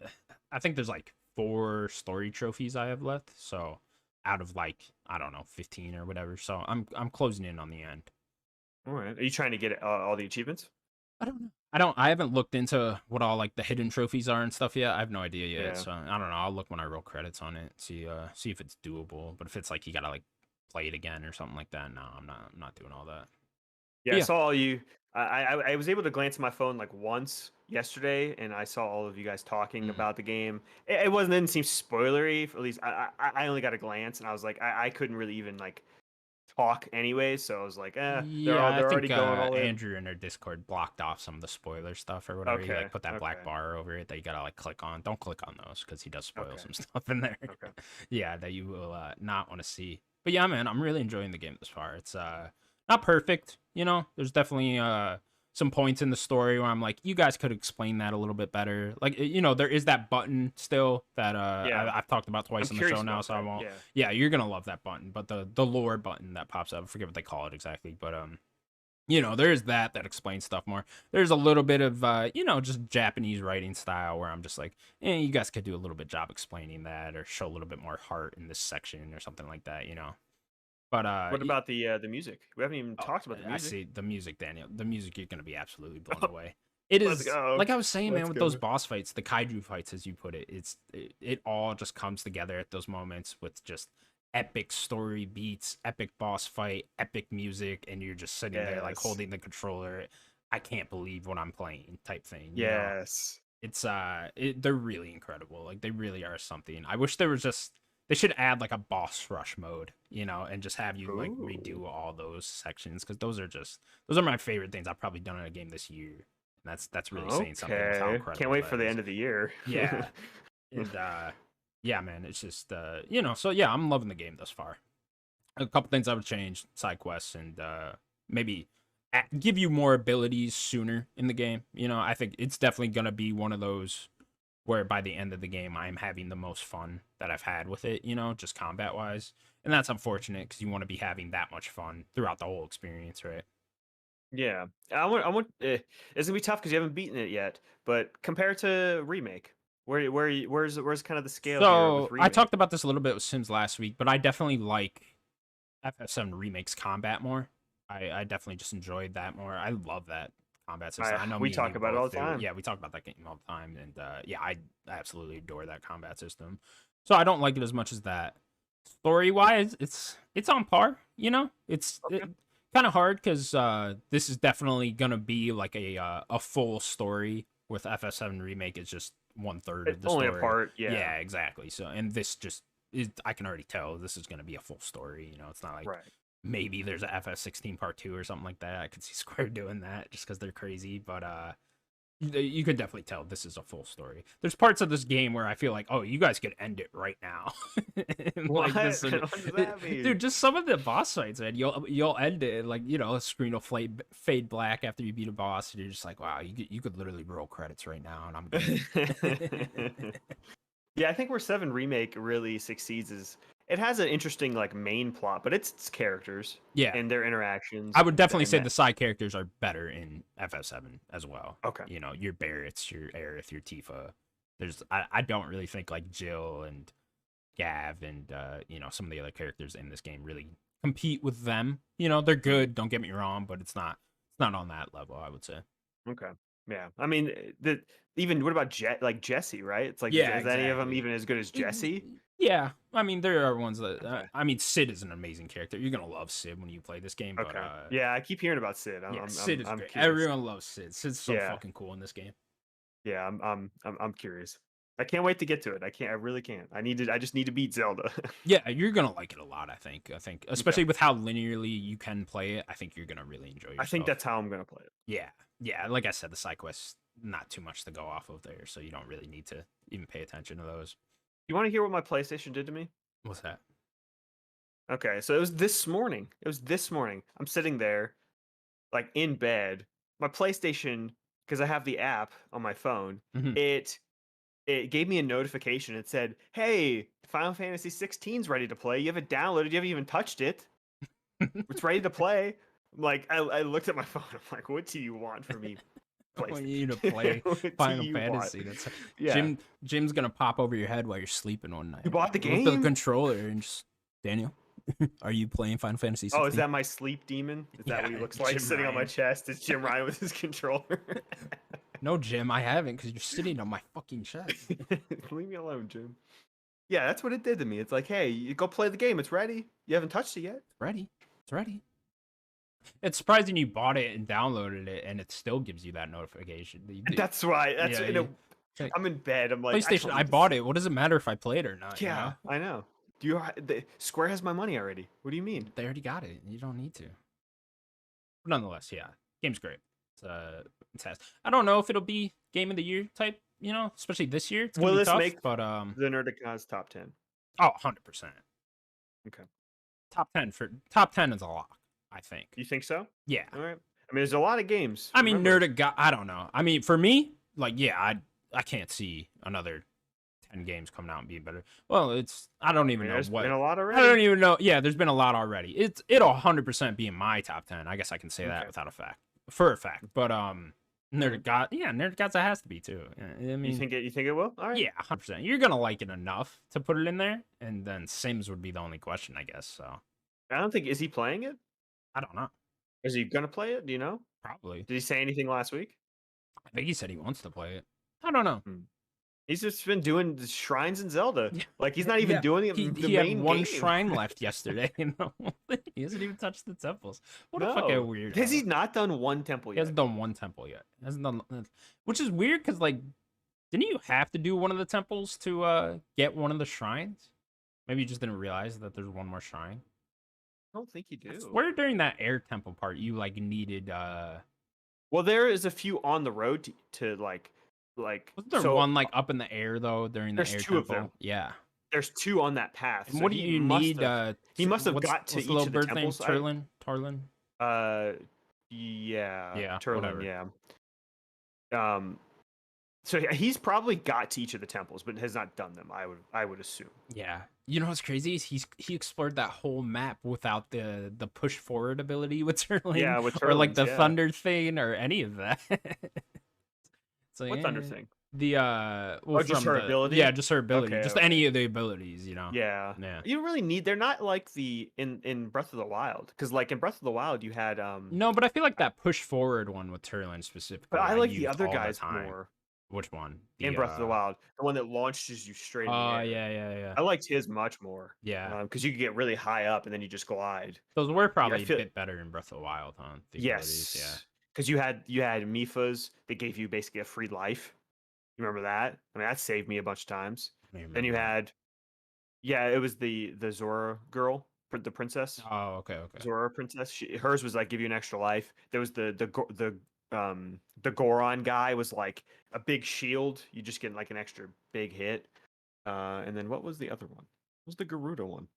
I think there's like 4 story trophies I have left. So out of like, I don't know, 15 or whatever. So I'm closing in on the end. All right. Are you trying to get all the achievements? I don't know. I haven't looked into what all like the hidden trophies are and stuff yet. I have no idea yet. Yeah. So I don't know. I'll look when I roll credits on it. See if it's doable. But if it's like you gotta like play it again or something like that, no, I'm not doing all that. Yeah, But I yeah. saw all you. I was able to glance at my phone like once yesterday, and I saw all of you guys talking Mm. about the game. It wasn't didn't seem spoilery. At least I only got a glance, and I was like, I couldn't really even like talk anyway. So I was like, Yeah, I they're think already going all in. Andrew in our Discord blocked off some of the spoiler stuff or whatever. He like Okay, put that black okay, bar over it that you gotta like click on. Don't click on those because he does spoil okay, some stuff in there. okay. Yeah, that you will not want to see. But yeah, man, I'm really enjoying the game this far. It's not perfect, There's definitely some points in the story where I'm like, you guys could explain that a little bit better. Like, there is that button still that Yeah, I've talked about I'm twice on the curious show now, about so I that. won't. Yeah. Yeah, you're gonna love that button, but the lore button that pops up, I forget what they call it exactly, but there is that explains stuff more. There's a little bit of just Japanese writing style where I'm just like, you guys could do a little bit job explaining that or show a little bit more heart in this section or something like that. But What about the music? We haven't even oh, talked about the I music. see the music, Daniel. The music, you're gonna be absolutely blown away. It Let's is go. like I was saying, man, Let's with those go. boss fights, the kaiju fights, as you put it, it all just comes together at those moments with just epic story beats, epic boss fight, epic music, and you're just sitting there like Yes. holding the controller. I can't believe what I'm playing, type thing. Yes. It's they're really incredible. Like they really are something. I wish there was just they should add like a boss rush mode, and just have you like Ooh. redo all those sections because those are my favorite things I've probably done in a game this year. And that's really saying something with how Okay. Can't incredible wait for that the is. end of the year. Yeah. And yeah, man, it's just so yeah, I'm loving the game thus far. A couple things I would change, side quests and maybe give you more abilities sooner in the game. I think it's definitely gonna be one of those where by the end of the game I'm having the most fun that I've had with it, just combat wise. And that's unfortunate because you want to be having that much fun throughout the whole experience, right? Yeah. I want it's gonna be tough because you haven't beaten it yet, but compared to remake, where's kind of the scale here with So I remake? talked about this a little bit with Sims last week, but I definitely like FF7 Remakes combat more. I definitely just enjoyed that more. I love that combat system. I I know we me and talk you about it all both the do. time. Yeah, we talk about that game all the time, and yeah, I absolutely adore that combat system. So I don't like it as much as that. Story wise, it's on par. It's Okay. kind of hard because this is definitely gonna be like a full story. With FF7 remake, it's just 1/3 of the Only a story. part, yeah. Yeah, exactly. So and this just is I can already tell this is gonna be a full story. It's not like Right. maybe there's a FF16 part 2 or something like that. I could see Square doing that just because they're crazy, but you could definitely tell this is a full story. There's parts of this game where I feel like, oh, you guys could end it right now. And, What? like this, What does that mean? dude. Just some of the boss fights, man. You'll end it like a screen will fade black after you beat a boss, and you're just like, wow, you could literally roll credits right now, and I'm good. Yeah, I think where Seven Remake really succeeds is it has an interesting like main plot, but it's characters Yeah, and their interactions I would definitely and say that. the side characters are better in FF7 as well. Okay. Your Barrett's, your Aerith, your Tifa. I don't really think like Jill and Gav and some of the other characters in this game really compete with them. They're good, don't get me wrong, but it's not on that level, I would say. Okay. Yeah, I mean, even what about Jesse, right? It's like, Yeah, is any of them exactly. even as good as Jesse? Yeah, I mean, there are ones that Okay. I mean, Sid is an amazing character. You're gonna love Sid when you play this game, but Okay. Yeah, I keep hearing about Sid. yeah, Sid is I'm great. curious. Everyone loves Sid. Sid's so Yeah, fucking cool in this game. yeah, I'm curious. I can't wait to get to it. I can't. I really can't. I just need to beat Zelda. Yeah, you're gonna like it a lot. I think, Okay. especially with how linearly you can play it. I think you're gonna really enjoy I think yourself. that's how I'm gonna play it. Yeah, yeah. Like I said, the side quests not too much to go off of there, so you don't really need to even pay attention to those. You want to hear what my PlayStation did to me? What's that? Okay, so it was this morning. It was this morning. I'm sitting there, like in bed. My PlayStation, because I have the app on my phone, Hmm. it it gave me a notification. It said, "Hey, Final Fantasy 16's ready to play. You have it downloaded. You haven't even touched it. It's ready to play." I'm like, I looked at my phone. I'm like, "What do you want from me, I want you to PlayStation? play What do Final you want?" Fantasy. That's Yeah, Jim's gonna pop over your head while you're sleeping one you night. bought the Look at the game? controller and just Daniel. Are you playing Final Fantasy Oh, is 16? that my sleep demon? Is that Yeah, what he looks like Jim sitting on my Ryan. chest? It's Jim Ryan with his controller. No, Jim, I haven't because you're sitting on my fucking chest. Leave me alone, Jim. Yeah, that's what it did to me. It's like, hey, you go play the game. It's ready. You haven't touched it yet. It's ready. It's ready. It's surprising you bought it and downloaded it, and it still gives you that notification. That's why. That's Yeah, I'm in bed. I'm like, I PlayStation. don't I need bought this. it. What does it matter if I play it or not? You Yeah, know, I know. Square has my money already? What do you mean? they already got it. You don't need to. But nonetheless, yeah, game's great. It's fantastic. I don't know if it'll be game of the year type. You know, especially this year, it's gonna Will be this tough. make But the Nerdicons top 10? oh, 100%. Okay. Top 10 is a lock. I think. You think so? Yeah. All right. I mean, there's a lot of games. I mean, Remember. Nerdic got. I don't know. I mean, for me, like, yeah, I can't see another 10 games coming out and being better. Well, it's I don't I even mean, know there's what. been a lot I already. don't even know. Yeah, there's been a lot already. It'll 100% be in my top 10. I guess I can say that Okay. without a fact, for a fact. But Nerdic got. Yeah, Nerdic Gods it has to be too. I mean, You think it will? All right. yeah, 100%. You're gonna like it enough to put it in there, and then Sims would be the only question, I guess. So I don't think, is he playing it? I don't know. Is he gonna play it? Do you know? Probably. Did he say anything last week? I think he said he wants to play it. I don't know. Hmm. He's just been doing the shrines in Zelda. Yeah. Like he's not even Yeah, doing the he had main one game. shrine left yesterday. You know, he hasn't even touched the temples. What a fucking No. weird. Has he not done one temple He yet? hasn't done one temple yet. He hasn't done, which is weird because like, didn't you have to do one of the temples to get one of the shrines? Maybe you just didn't realize that there's one more shrine. I don't think you I do. swear during that air temple part, you like needed. Well, there is a few on the road to like Wasn't there so one like up in the air though during the there's air two of temple? them. Yeah. There's two on that path. And So what do he you must need? have he must have What's, got to what's the each little of the bird name? temples. Tarlin. Uh yeah, Yeah. Turlin, Whatever. yeah. So he's probably got to each of the temples, but has not done them. I would assume. Yeah. You know what's crazy is he explored that whole map without the push forward ability with Turling, Yeah, with or like Turlins, the yeah. thunder thing or any of that. So What thunder thing? The well, Oh, just from her the ability? yeah, just her ability, Okay, just okay. any of the abilities, you know. Yeah. Yeah. You don't really need. They're not like the in Breath of the Wild, because like in Breath of the Wild you had No, but I feel like that push forward one with Turlin specifically, but I I like the used other all the guys time. more Which one? in Breath of the Wild. The one that launches you straight in the Oh air. yeah. I liked his much more. Yeah. Because you could get really high up and then you just glide. Those were I probably a feel bit better in Breath of the Wild, huh? The abilities, yeah. yes, because you had Mifas that gave you basically a free life. You remember that? I mean, that saved me a bunch of times. I don't Then you remember that. had, yeah, it was the Zora girl, the princess. Oh, okay. Zora princess. Hers was like give you an extra life. There was the Goron guy was like a big shield. You just get like an extra big hit. And then what was the other one? What was the Garuda one?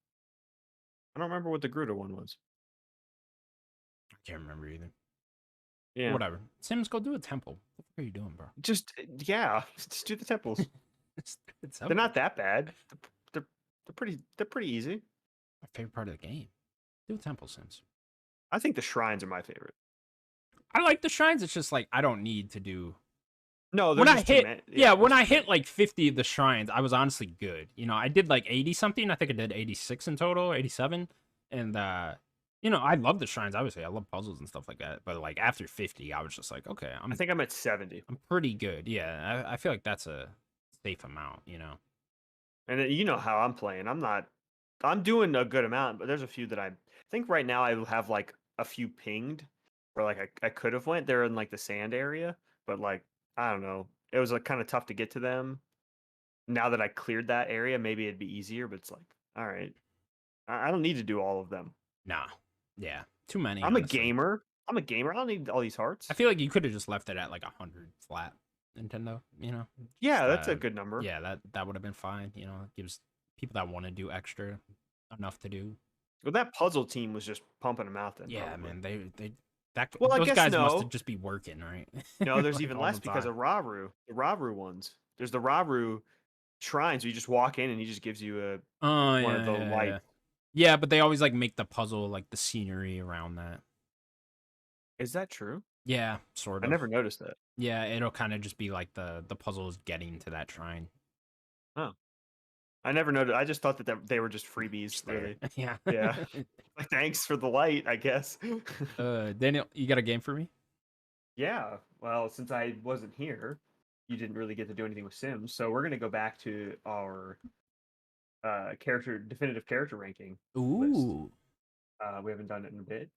I don't remember what the Garuda one was. I can't remember either. Yeah, Whatever. Sims, go do a temple. What the fuck are you doing, bro? just yeah, just do the temples. It's They're temple. not that bad. They're pretty easy. My favorite part of the game. Do a temple, Sims. I think the shrines are my favorite. I like the shrines. It's just like I don't need to do. No, When I hit, when I there's too hit like 50 of the shrines, I was honestly good. You know, I did like 80 something. I think I did 86 in total, 87, and I love the shrines. Obviously, I love puzzles and stuff like that. But like after 50, I was just like, okay, I I'm think I'm at 70. I'm pretty good. Yeah, I feel like that's a safe amount. And you know how I'm playing. I'm doing a good amount, but there's a few that I think right now I have like a few pinged where like I could have went. They're in like the sand area, but like I don't know. It was like kind of tough to get to them. Now that I cleared that area, maybe it'd be easier, but it's like, all right. I don't need to do all of them. Nah, yeah, too many, I'm a honestly. gamer. I'm a gamer. I don't need all these I hearts. feel like you could have just left it at like 100 flat, Nintendo. Yeah, Just, that's a good number. yeah, that would have been fine. It gives people that want to do extra enough to do. Well, that puzzle team was just pumping them out then, Yeah, probably. man, they that Well, I those guess guys must no. just be working, right? No, there's Like even all the less because time. of Raru. The Raru ones. There's the Raru shrines where you just walk in and he just gives you a Oh one of yeah, the yeah, light. yeah. Yeah, but they always like make the puzzle like the scenery around that. Is that true? Yeah, sort I of. never noticed that. Yeah, it'll kind of just be like the puzzle is getting to that shrine. Oh, I never noticed. I just thought that they were just freebies, Just there. really. Yeah. Yeah. Like, thanks for the light, I guess. Daniel, you got a game for me? Yeah. Well, since I wasn't here, you didn't really get to do anything with Sims, so we're gonna go back to our definitive character ranking list. Ooh. We haven't done it in a bit.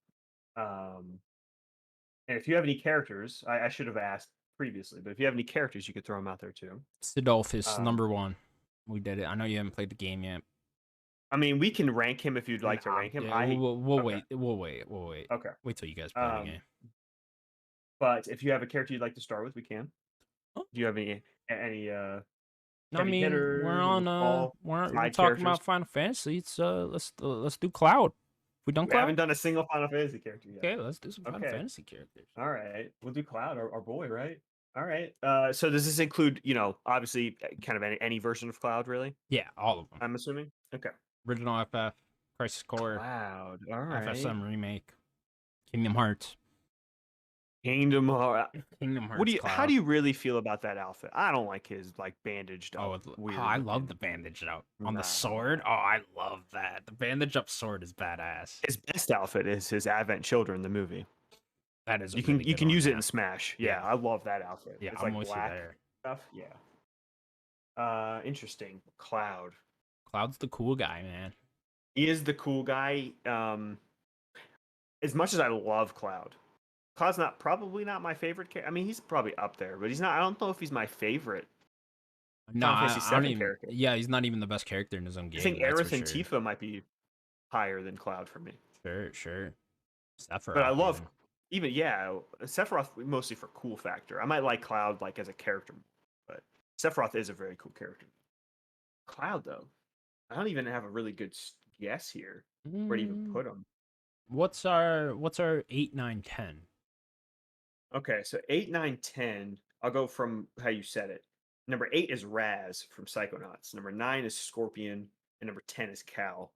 And if you have any characters, I should have asked previously, but if you have any characters, you could throw them out there too. Sidolphus, Um, number one. We did it. I know you haven't played the game yet. I mean, we can rank him if you'd like to Nah, rank him. yeah, we'll Okay, wait. We'll wait. We'll wait. okay. Wait till you guys play the Um, game. but if you have a character you'd like to start with, we can. Oh, Do you have any I heavy mean, hitters, any small we're side talking characters? about Final Fantasy. It's let's do Cloud. We done We haven't Cloud? done a single Final Fantasy character yet. Okay, let's do some Final Okay, Fantasy characters. all right. We'll do Cloud, our boy, right? All right. So does this include, obviously, kind of any version of Cloud, really? Yeah, all of them. I'm assuming. Okay. Original FF, Crisis Core, Cloud. All right. FF7 remake, Kingdom Hearts, Kingdom Hearts. Kingdom What do Hearts you? How do Cloud. you really feel about that outfit? I don't like his like bandaged Oh, up, weird I love the looking. bandage up on the Nah. sword. Oh, I love that. The bandage up sword is badass. His best outfit is his Advent Children, the movie. That is a You can really you good can one. use it Yeah, in Smash. Yeah, yeah, I love that outfit. yeah. It's I'm like with you black there. stuff. Yeah. Interesting. Cloud. Cloud's the cool guy, man. He is the cool guy. As much as I love Cloud, Cloud's probably not my favorite character. I mean, he's probably up there, but he's not. I don't know if he's my favorite No, Final Fantasy I don't VII even. character. Yeah, he's not even the best character in his own I think game. That's for Aerith and sure. Tifa might be higher than Cloud for me. Sure. But I Sephiroth, love man. even Sephiroth mostly for cool factor. I might like Cloud like as a character, but Sephiroth is a very cool character. Cloud though, I don't even have a really good guess here where to even Mm, put him. what's our 8, 9, 10? Okay, so 8, 9, 10. I'll go from how you said it. Number 8 is Raz from Psychonauts. Number 9 is Scorpion, and number 10 is Cal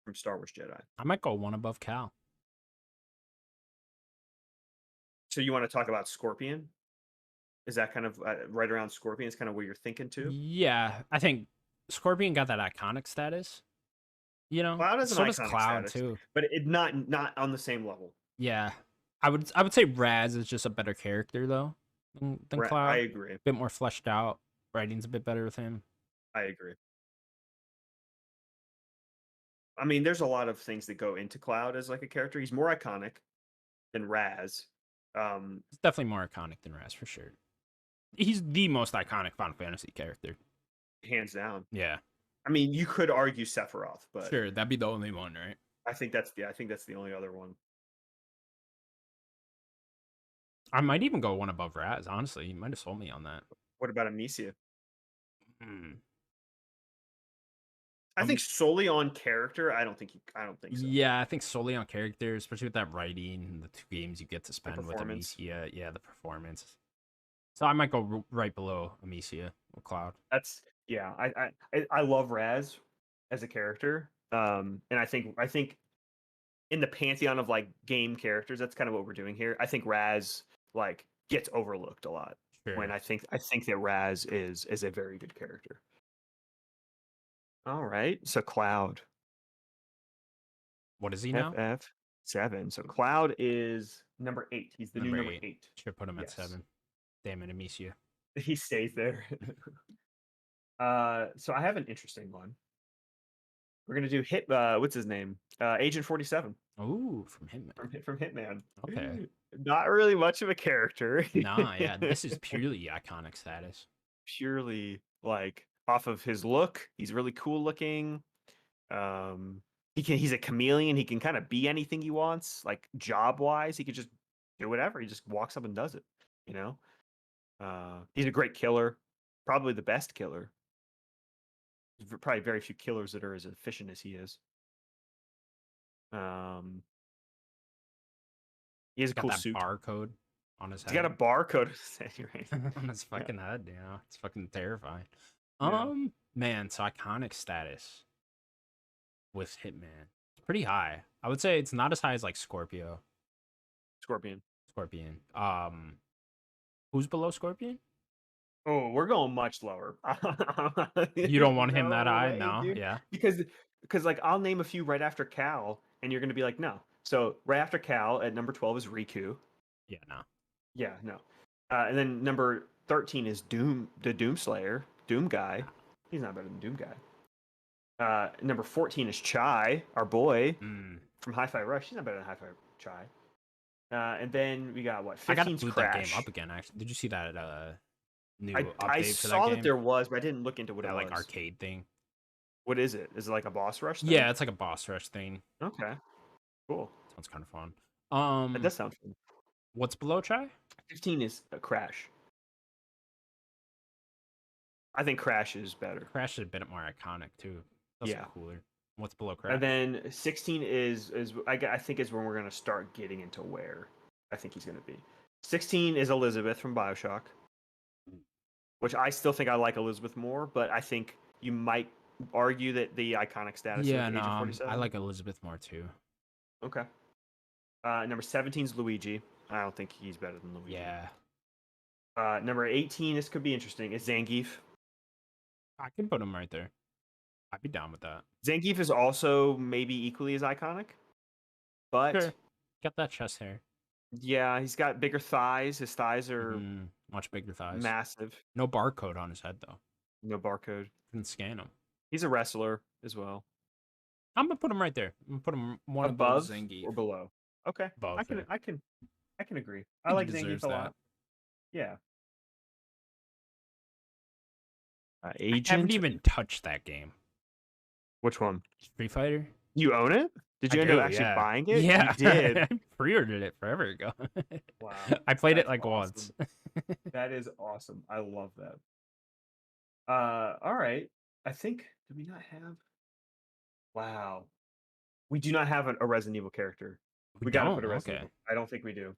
from Star Wars Jedi. I might go one above Cal. So you want to talk about Scorpion? Is that kind of right around Scorpion? Is kind of where you're thinking too? Yeah, I think Scorpion got that iconic status. Cloud has an So does iconic Cloud status, too. but it not on the same level. Yeah, I would say Raz is just a better character though than I Cloud. agree. A bit more fleshed out. Writing's a bit better with him. I agree. I mean, there's a lot of things that go into Cloud as like a character. He's more iconic than Raz. He's definitely more iconic than Raz for sure. He's the most iconic Final Fantasy character. Hands down. Yeah, I mean, you could argue Sephiroth, but sure. That'd be the only one, right? I think that's the only other one. I might even go one above Raz. Honestly, you might have sold me on that. What about Amicia? Hmm. I think solely on character, I don't think so. Yeah, I think solely on character, especially with that writing and the 2 games you get to The spend with performance. Amicia. Yeah, the performance. So I might go right below Amicia or Cloud. That's yeah. I love Raz as a character. And I think in the pantheon of like game characters, that's kind of what we're doing here. I think Raz like gets overlooked a lot. When Sure. I think that Raz is a very good character. All right, so Cloud. What is he now? FF7. So Cloud is number 8. He's the new Number number 8. 8. Should put him at Yes. 7. Damn it, Amicia. He stays there. So I have an interesting one. We're gonna do Hit. What's his name? Agent 47 Ooh, from Hitman. from Hitman. Okay. Not really much of a character. Nah, yeah, this is purely iconic status. Purely like off of his look. He's really cool looking. He's a chameleon. He can kind of be anything he wants. Like job wise, he could just do whatever. He just walks up and does it. You know. He's a great killer. Probably the best killer. There's probably very few killers that are as efficient as he is. He has a Got cool that suit. barcode on his head. He's got a barcode right? on his fucking head, you know. It's fucking terrifying. Yeah. Man, so iconic status with Hitman. It's pretty high. I would say it's not as high as like Scorpion. Scorpion. Who's below Scorpion? Oh, we're going much lower. You don't want him No that high? way, No, dude. yeah. Because like I'll name a few right after Cal, and you're gonna be like, no. So right after Cal at number 12 is Riku. Yeah, no. Yeah, no. And then number 13 is Doom, the Doomslayer, Doom guy. He's not better than Doom guy. Number 14 is Chai, our boy from Hi-Fi Rush. He's not better than Hi-Fi Chai. And then we got what? 15's I gotta boot Crash. that game up again. Actually, did you see that new I update for saw that that game? there was, but I didn't look into what that it was. like arcade thing. What is it? Is it like a boss rush thing? Yeah, it's like a boss rush thing. Okay. Cool. Sounds kind of fun. That does sound fun. What's below Chai? 15 is a Crash. I think Crash is better. Crash is a bit more iconic too. That's cooler. What's below Crash? And then 16 is I think is when we're gonna start getting into where I think he's gonna be. 16 is Elizabeth from BioShock, which I still think I like Elizabeth more, but I think you might argue that the iconic status of Agent 47. I like Elizabeth more too. Okay. Number 17 is Luigi. I don't think he's better than Luigi. Yeah. Number 18, this could be interesting, is Zangief. I can put him right there. I'd be down with that. Zangief is also maybe equally as iconic, but sure. Got that chest hair. Yeah, he's got bigger thighs. His thighs are much bigger thighs. Massive. No barcode on his head though. No barcode. Can scan him. He's a wrestler as well. I'm gonna put him right there. I'm gonna put him one above Zangief. or below. Okay. Above. I can agree. I like Zangief a lot. Yeah. Agent. I haven't even touched that game. Which one? Street Fighter. You own it? Did you end up actually buying it? Yeah, you did. I pre-ordered it forever ago. Wow. I played it like once. That is awesome. I love that. All right. I think do we not have? Wow. We do not have a Resident Evil character. We gotta put a Resident Evil. I don't think we do.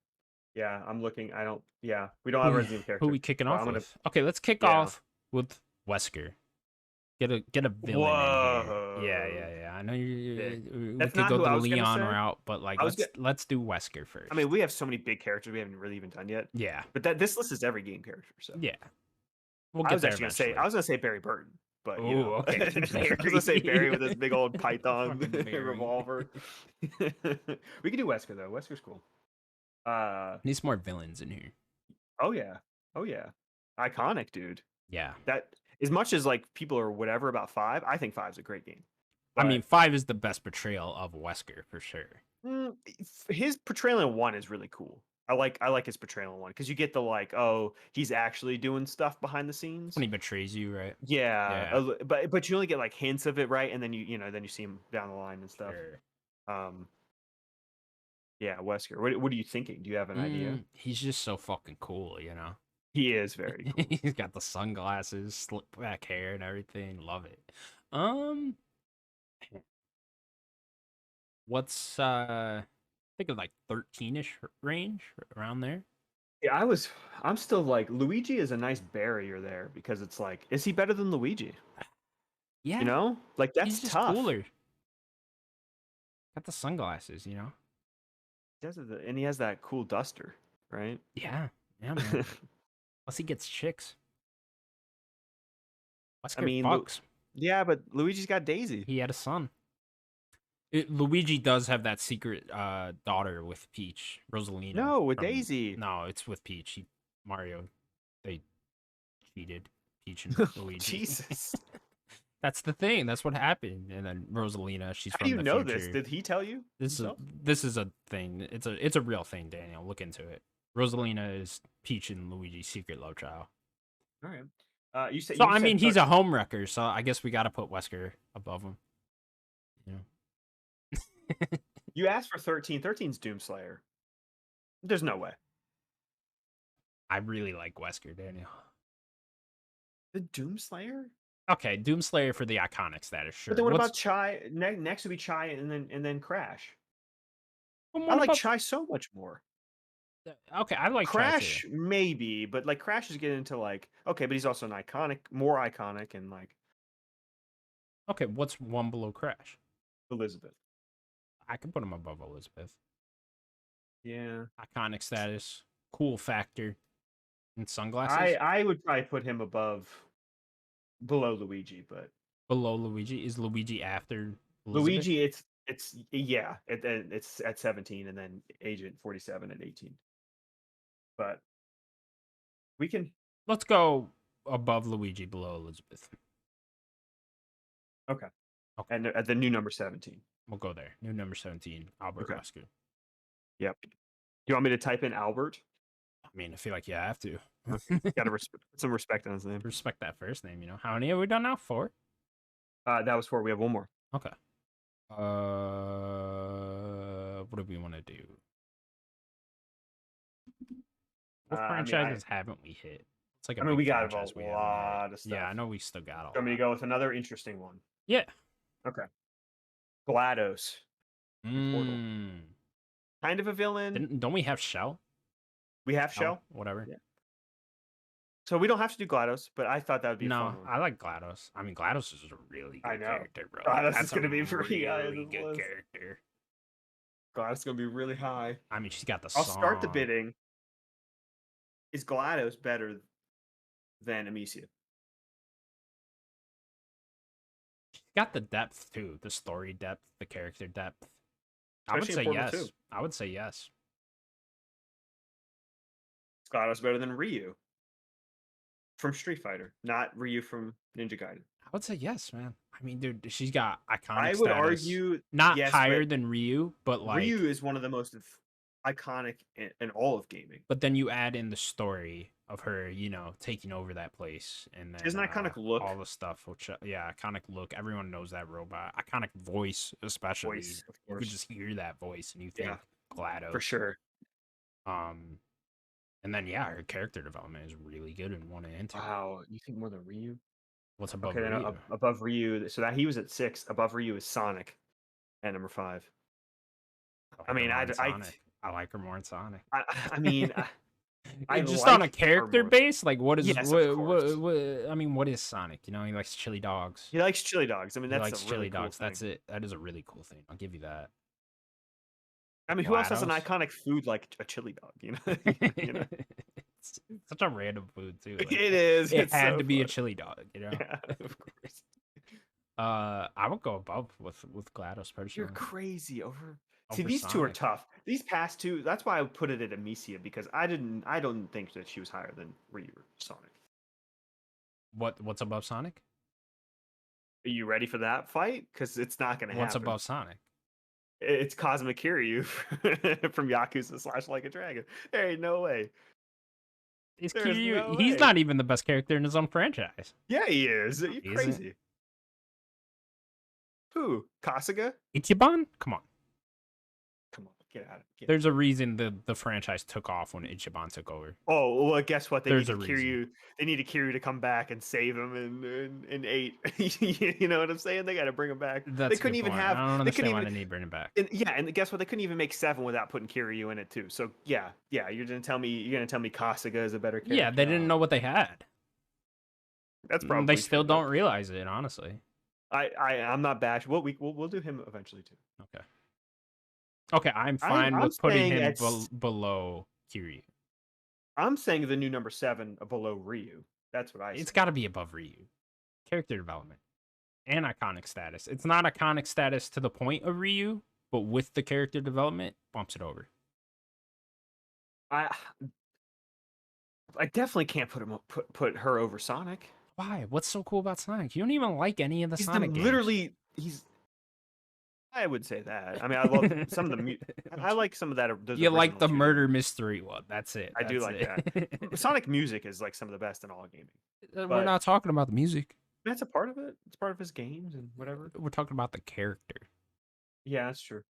Yeah, I'm looking. I don't. Yeah, we don't have a Resident Evil character. Who are we kicking off with? Okay, let's kick off with Wesker. Get a villain in here. Yeah. I know we could go the Leon route, but like let's do Wesker first. I mean, we have so many big characters we haven't really even done yet. Yeah. But this list is every game character. So yeah. We'll get I was gonna say Barry Burton, but okay. I was gonna say Barry with his big old python revolver. We could do Wesker though. Wesker's cool. Needs more villains in here. Oh yeah. Iconic, dude. Yeah. That as much as like people are whatever about 5, I think 5's a great game. But, I mean, 5 is the best portrayal of Wesker for sure. His portrayal in 1 is really cool. I like his portrayal in 1 because you get the like, oh, he's actually doing stuff behind the scenes. When he betrays you, right? Yeah. But you only get like hints of it, right? And then you see him down the line and stuff. Sure. Yeah, Wesker. What are you thinking? Do you have an idea? He's just so fucking cool, you know. He is very cool. He's got the sunglasses, slick back hair, and everything. Love it. What's I think of like 13-ish range around there. Yeah, I'm still like Luigi is a nice barrier there because it's like, is he better than Luigi? Yeah, you know, like that's he's just tough. Cooler. Got the sunglasses, you know. And he has that cool duster, right? Yeah, man. Plus he gets chicks. Wesker fucks. Yeah, but Luigi's got Daisy. He had a son. Luigi does have that secret daughter with Peach, Rosalina. No, with From Daisy. no, it's with Peach. Mario, they cheated Peach and Luigi. Jesus. That's the thing. That's what happened. And then Rosalina, she's How do from you the know this? future. Did he tell you This is himself? this is a thing. It's a real thing, Daniel. Look into it. Rosalina is Peach and Luigi's secret love child. All right. You said So I mean, he's a 13. home wrecker. So I guess we got to put Wesker above him. You know. You asked for 13. 13's Doomslayer. There's no way. I really like Wesker, Daniel. The Doomslayer? Okay, Doomslayer for the iconic status, sure. But then what about Chai? Next would be Chai and then Crash. I like Chai so much more. Okay, I like Crash Chai too. maybe, but like Crash is getting into like okay, but he's also an iconic, more iconic, and like Okay, what's one below Crash? Elizabeth. I can put him above Elizabeth. Yeah. Iconic status, cool factor, and sunglasses. I would probably put him below Luigi, but Below Luigi is Luigi after Elizabeth? Luigi, it's yeah, it's at 17, and then Agent 47 at 18. But we can Let's go above Luigi, below Elizabeth. okay. Okay. And at the new number 17. We'll go there. New number 17, Albert Okay. Wesker. Yep. Do you want me to type in Albert? I mean, I feel like you have to. Gotta put some respect on his name. Respect that first name, you know. How many have we done now? 4? That was 4. We have one more. Okay. What do we want to do? What franchises haven't we hit? It's like we got a franchise lot of stuff. Yeah, I know we still got a lot. Want me to go with another interesting one? Yeah. Okay. GLaDOS. Mm. Kind of a villain. Don't we have Shell? We have Shell? Whatever. Yeah. So we don't have to do GLaDOS, but I thought that would be a fun one. I like GLaDOS. I mean, GLaDOS is a really good character, bro. GLaDOS is going to be pretty really good character. GLaDOS is going to be really high. I mean, she's got the I'll start the bidding. Is GLaDOS better than Amicia? She's got the depth, too. The story depth, the character depth. Especially I would say yes. 2. I would say yes. Is GLaDOS better than Ryu from Street Fighter, not Ryu from Ninja Gaiden? I would say yes, man. I mean, dude, she's got iconic I would status. argue not yes, higher than Ryu, but like Ryu is one of the most iconic in all of gaming. But then you add in the story of her, you know, taking over that place, and then there's an iconic look, all the stuff. Which, iconic look. Everyone knows that robot. Iconic voice, especially. Of course. You could just hear that voice, and you think GLaDOS for sure. And then her character development is really good in 1 and 2. Wow, you think more than Ryu? What's above Ryu? Then above Ryu, so that he was at 6. Above Ryu is Sonic, at number 5. I mean, I like her more in Sonic. I mean, just like on a character base, like what is? I mean, what is Sonic? You know, he likes chili dogs. He likes chili dogs. I mean, that's likes really chili dogs. Cool that's it. That is a really cool thing. I'll give you that. I mean, who else has an iconic food like a chili dog? You know, it's such a random food too. Like, it is. It had to be a chili dog. You know. Yeah, of course. I would go above with GLaDOS personally. You're crazy over. See, these Sonic. 2 are tough. These past 2, that's why I put it at Amicia, because I don't think that she was higher than Ryu or Sonic. What's above Sonic? Are you ready for that fight? Because it's not going to happen. What's above Sonic? It's Cosmic Kiryu from Yakuza / Like a Dragon. There ain't no way. He's not even the best character in his own franchise. Yeah, he is. You're crazy. Who? Kasuga? Ichiban? Come on. Get out of it. There's a reason the franchise took off when Ichiban took over. Oh, well, guess what? They need Kiryu to come back and save him in 8. You know what I'm saying? They got to bring him back. They couldn't even have. I don't understand why they need to bring him back. And guess what? They couldn't even make 7 without putting Kiryu in it too. So yeah. You're gonna tell me Kasuga is a better character? Yeah, they didn't know what they had. That's probably. They still don't realize it, honestly. I'm not bashful. We'll do him eventually too. Okay. Okay, I'm fine with putting him below Kiryu. I'm saying the new number 7 below Ryu. That's what I say. It's got to be above Ryu. Character development. and iconic status. It's not iconic status to the point of Ryu, but with the character development, bumps it over. I I definitely can't put her over Sonic. Why? What's so cool about Sonic? You don't even like any of the He's Sonic games. literally he's. I would say that. I mean, I love some of the. I like some of that. Those You like the original murder mystery one. That's it. I do like that. Sonic music is like some of the best in all gaming. We're But not talking about the music. that's a part of it. It's part of his games and whatever. We're talking about the character. Yeah, that's true.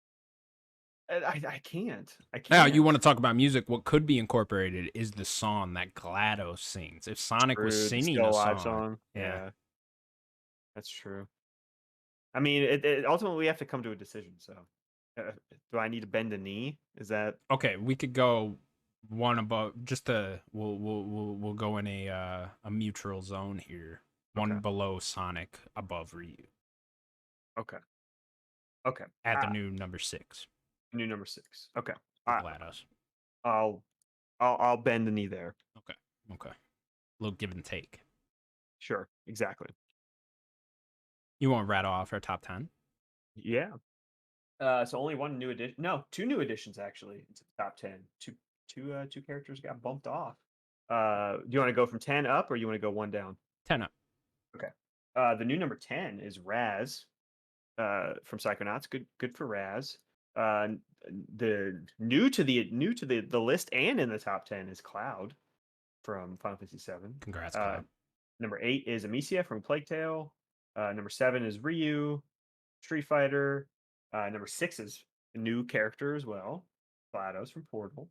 I can't. Now, you want to talk about music? What could be incorporated is the song that GLaDOS sings. If Sonic was The singing Still a Alive song, yeah, that's true. I mean, ultimately we have to come to a decision. So, do I need to bend a knee? Is that Okay, we could go one above. Just to we'll go in a mutual zone here. One Okay. below Sonic, above Ryu. Okay. Okay. At the new number 6. New number 6. Okay. GLaDOS. I'll bend the knee there. Okay. A little give and take. Sure. Exactly. You want to rattle off our top 10? Yeah. So only one new addition. No, 2 new additions actually into the top 10. Two characters got bumped off. Do you want to go from 10 up or you want to go 1 down? 10 up. Okay. The new number 10 is Raz from Psychonauts. Good for Raz. The new to the list and in the top 10 is Cloud from Final Fantasy 7. Congrats, Cloud. Number 8 is Amicia from Plague Tale. Number 7 is Ryu, Street Fighter. Number 6 is a new character as well, GLaDOS from Portal.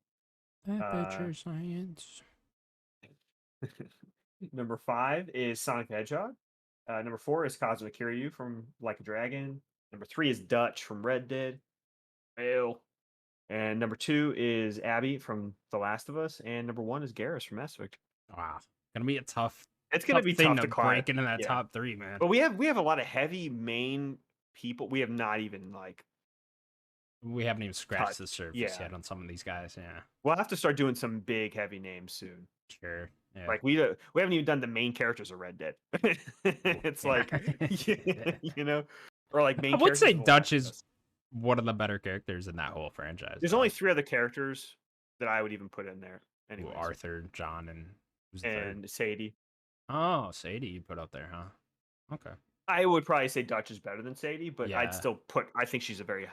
Aperture Science. Number 5 is Sonic the Hedgehog. Number 4 is Kazuo Kiryu from Like a Dragon. Number 3 is Dutch from Red Dead. Ew. And number 2 is Abby from The Last of Us. And number 1 is Garrus from Mass Effect. Wow. Gonna be a tough. It's gonna be tough to break into that top 3, man. But we have a lot of heavy main people. We have not even we haven't even scratched the surface yet on some of these guys. Yeah. We'll have to start doing some big heavy names soon. Sure. Yeah. Like we haven't even done the main characters of Red Dead. It's like or like main. I would say Dutch is one of the better characters in that whole franchise. There's only 3 other characters that I would even put in there. Anyway, Arthur, John, and Sadie. Oh, Sadie you put up there, huh? Okay. I would probably say Dutch is better than Sadie, but Yeah. I'd still I think she's a very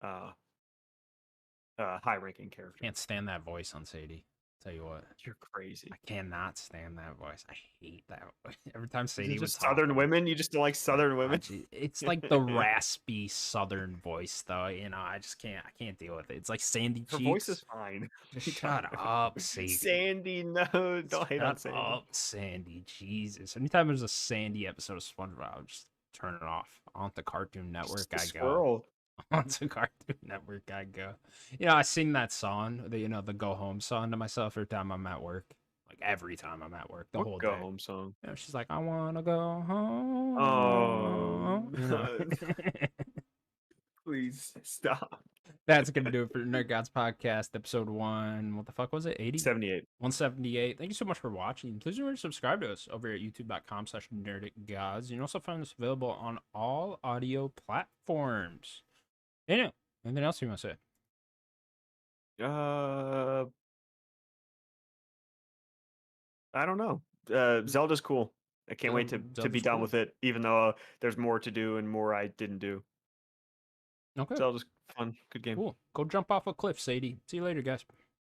high-ranking character. Can't stand that voice on Sadie. Tell you what, you're crazy. I cannot stand that voice. I hate that voice. Every time Sadie was Southern women, you just don't like Southern women. It's like the raspy Southern voice, though. I just can't. I can't deal with it. It's like Sandy Cheeks. Her voice is fine. Just shut up, Sadie. Sandy, no, don't hate on Sandy. Shut up, Sandy. Jesus. Anytime there's a Sandy episode of SpongeBob, I'll just turn it off. On the Cartoon Network, I go. Onto Cartoon Network I go. I sing that song, the go home song to myself every time I'm at work. Like every time I'm at work, the whole go day. home song. She's like, I wanna go home. Oh, please stop. That's gonna do it for Nerd Gods Podcast, episode 1. What the fuck was it? 80? 78. 178. Thank you so much for watching. Please remember to subscribe to us over at youtube.com/nerdicgods. You can also find us available on all audio platforms. Daniel, anything else you want to say? I don't know. Zelda's cool. I can't wait to be done with it, even though there's more to do and more I didn't do. Okay. Zelda's fun. Good game. Cool. Go jump off a cliff, Sadie. See you later, guys.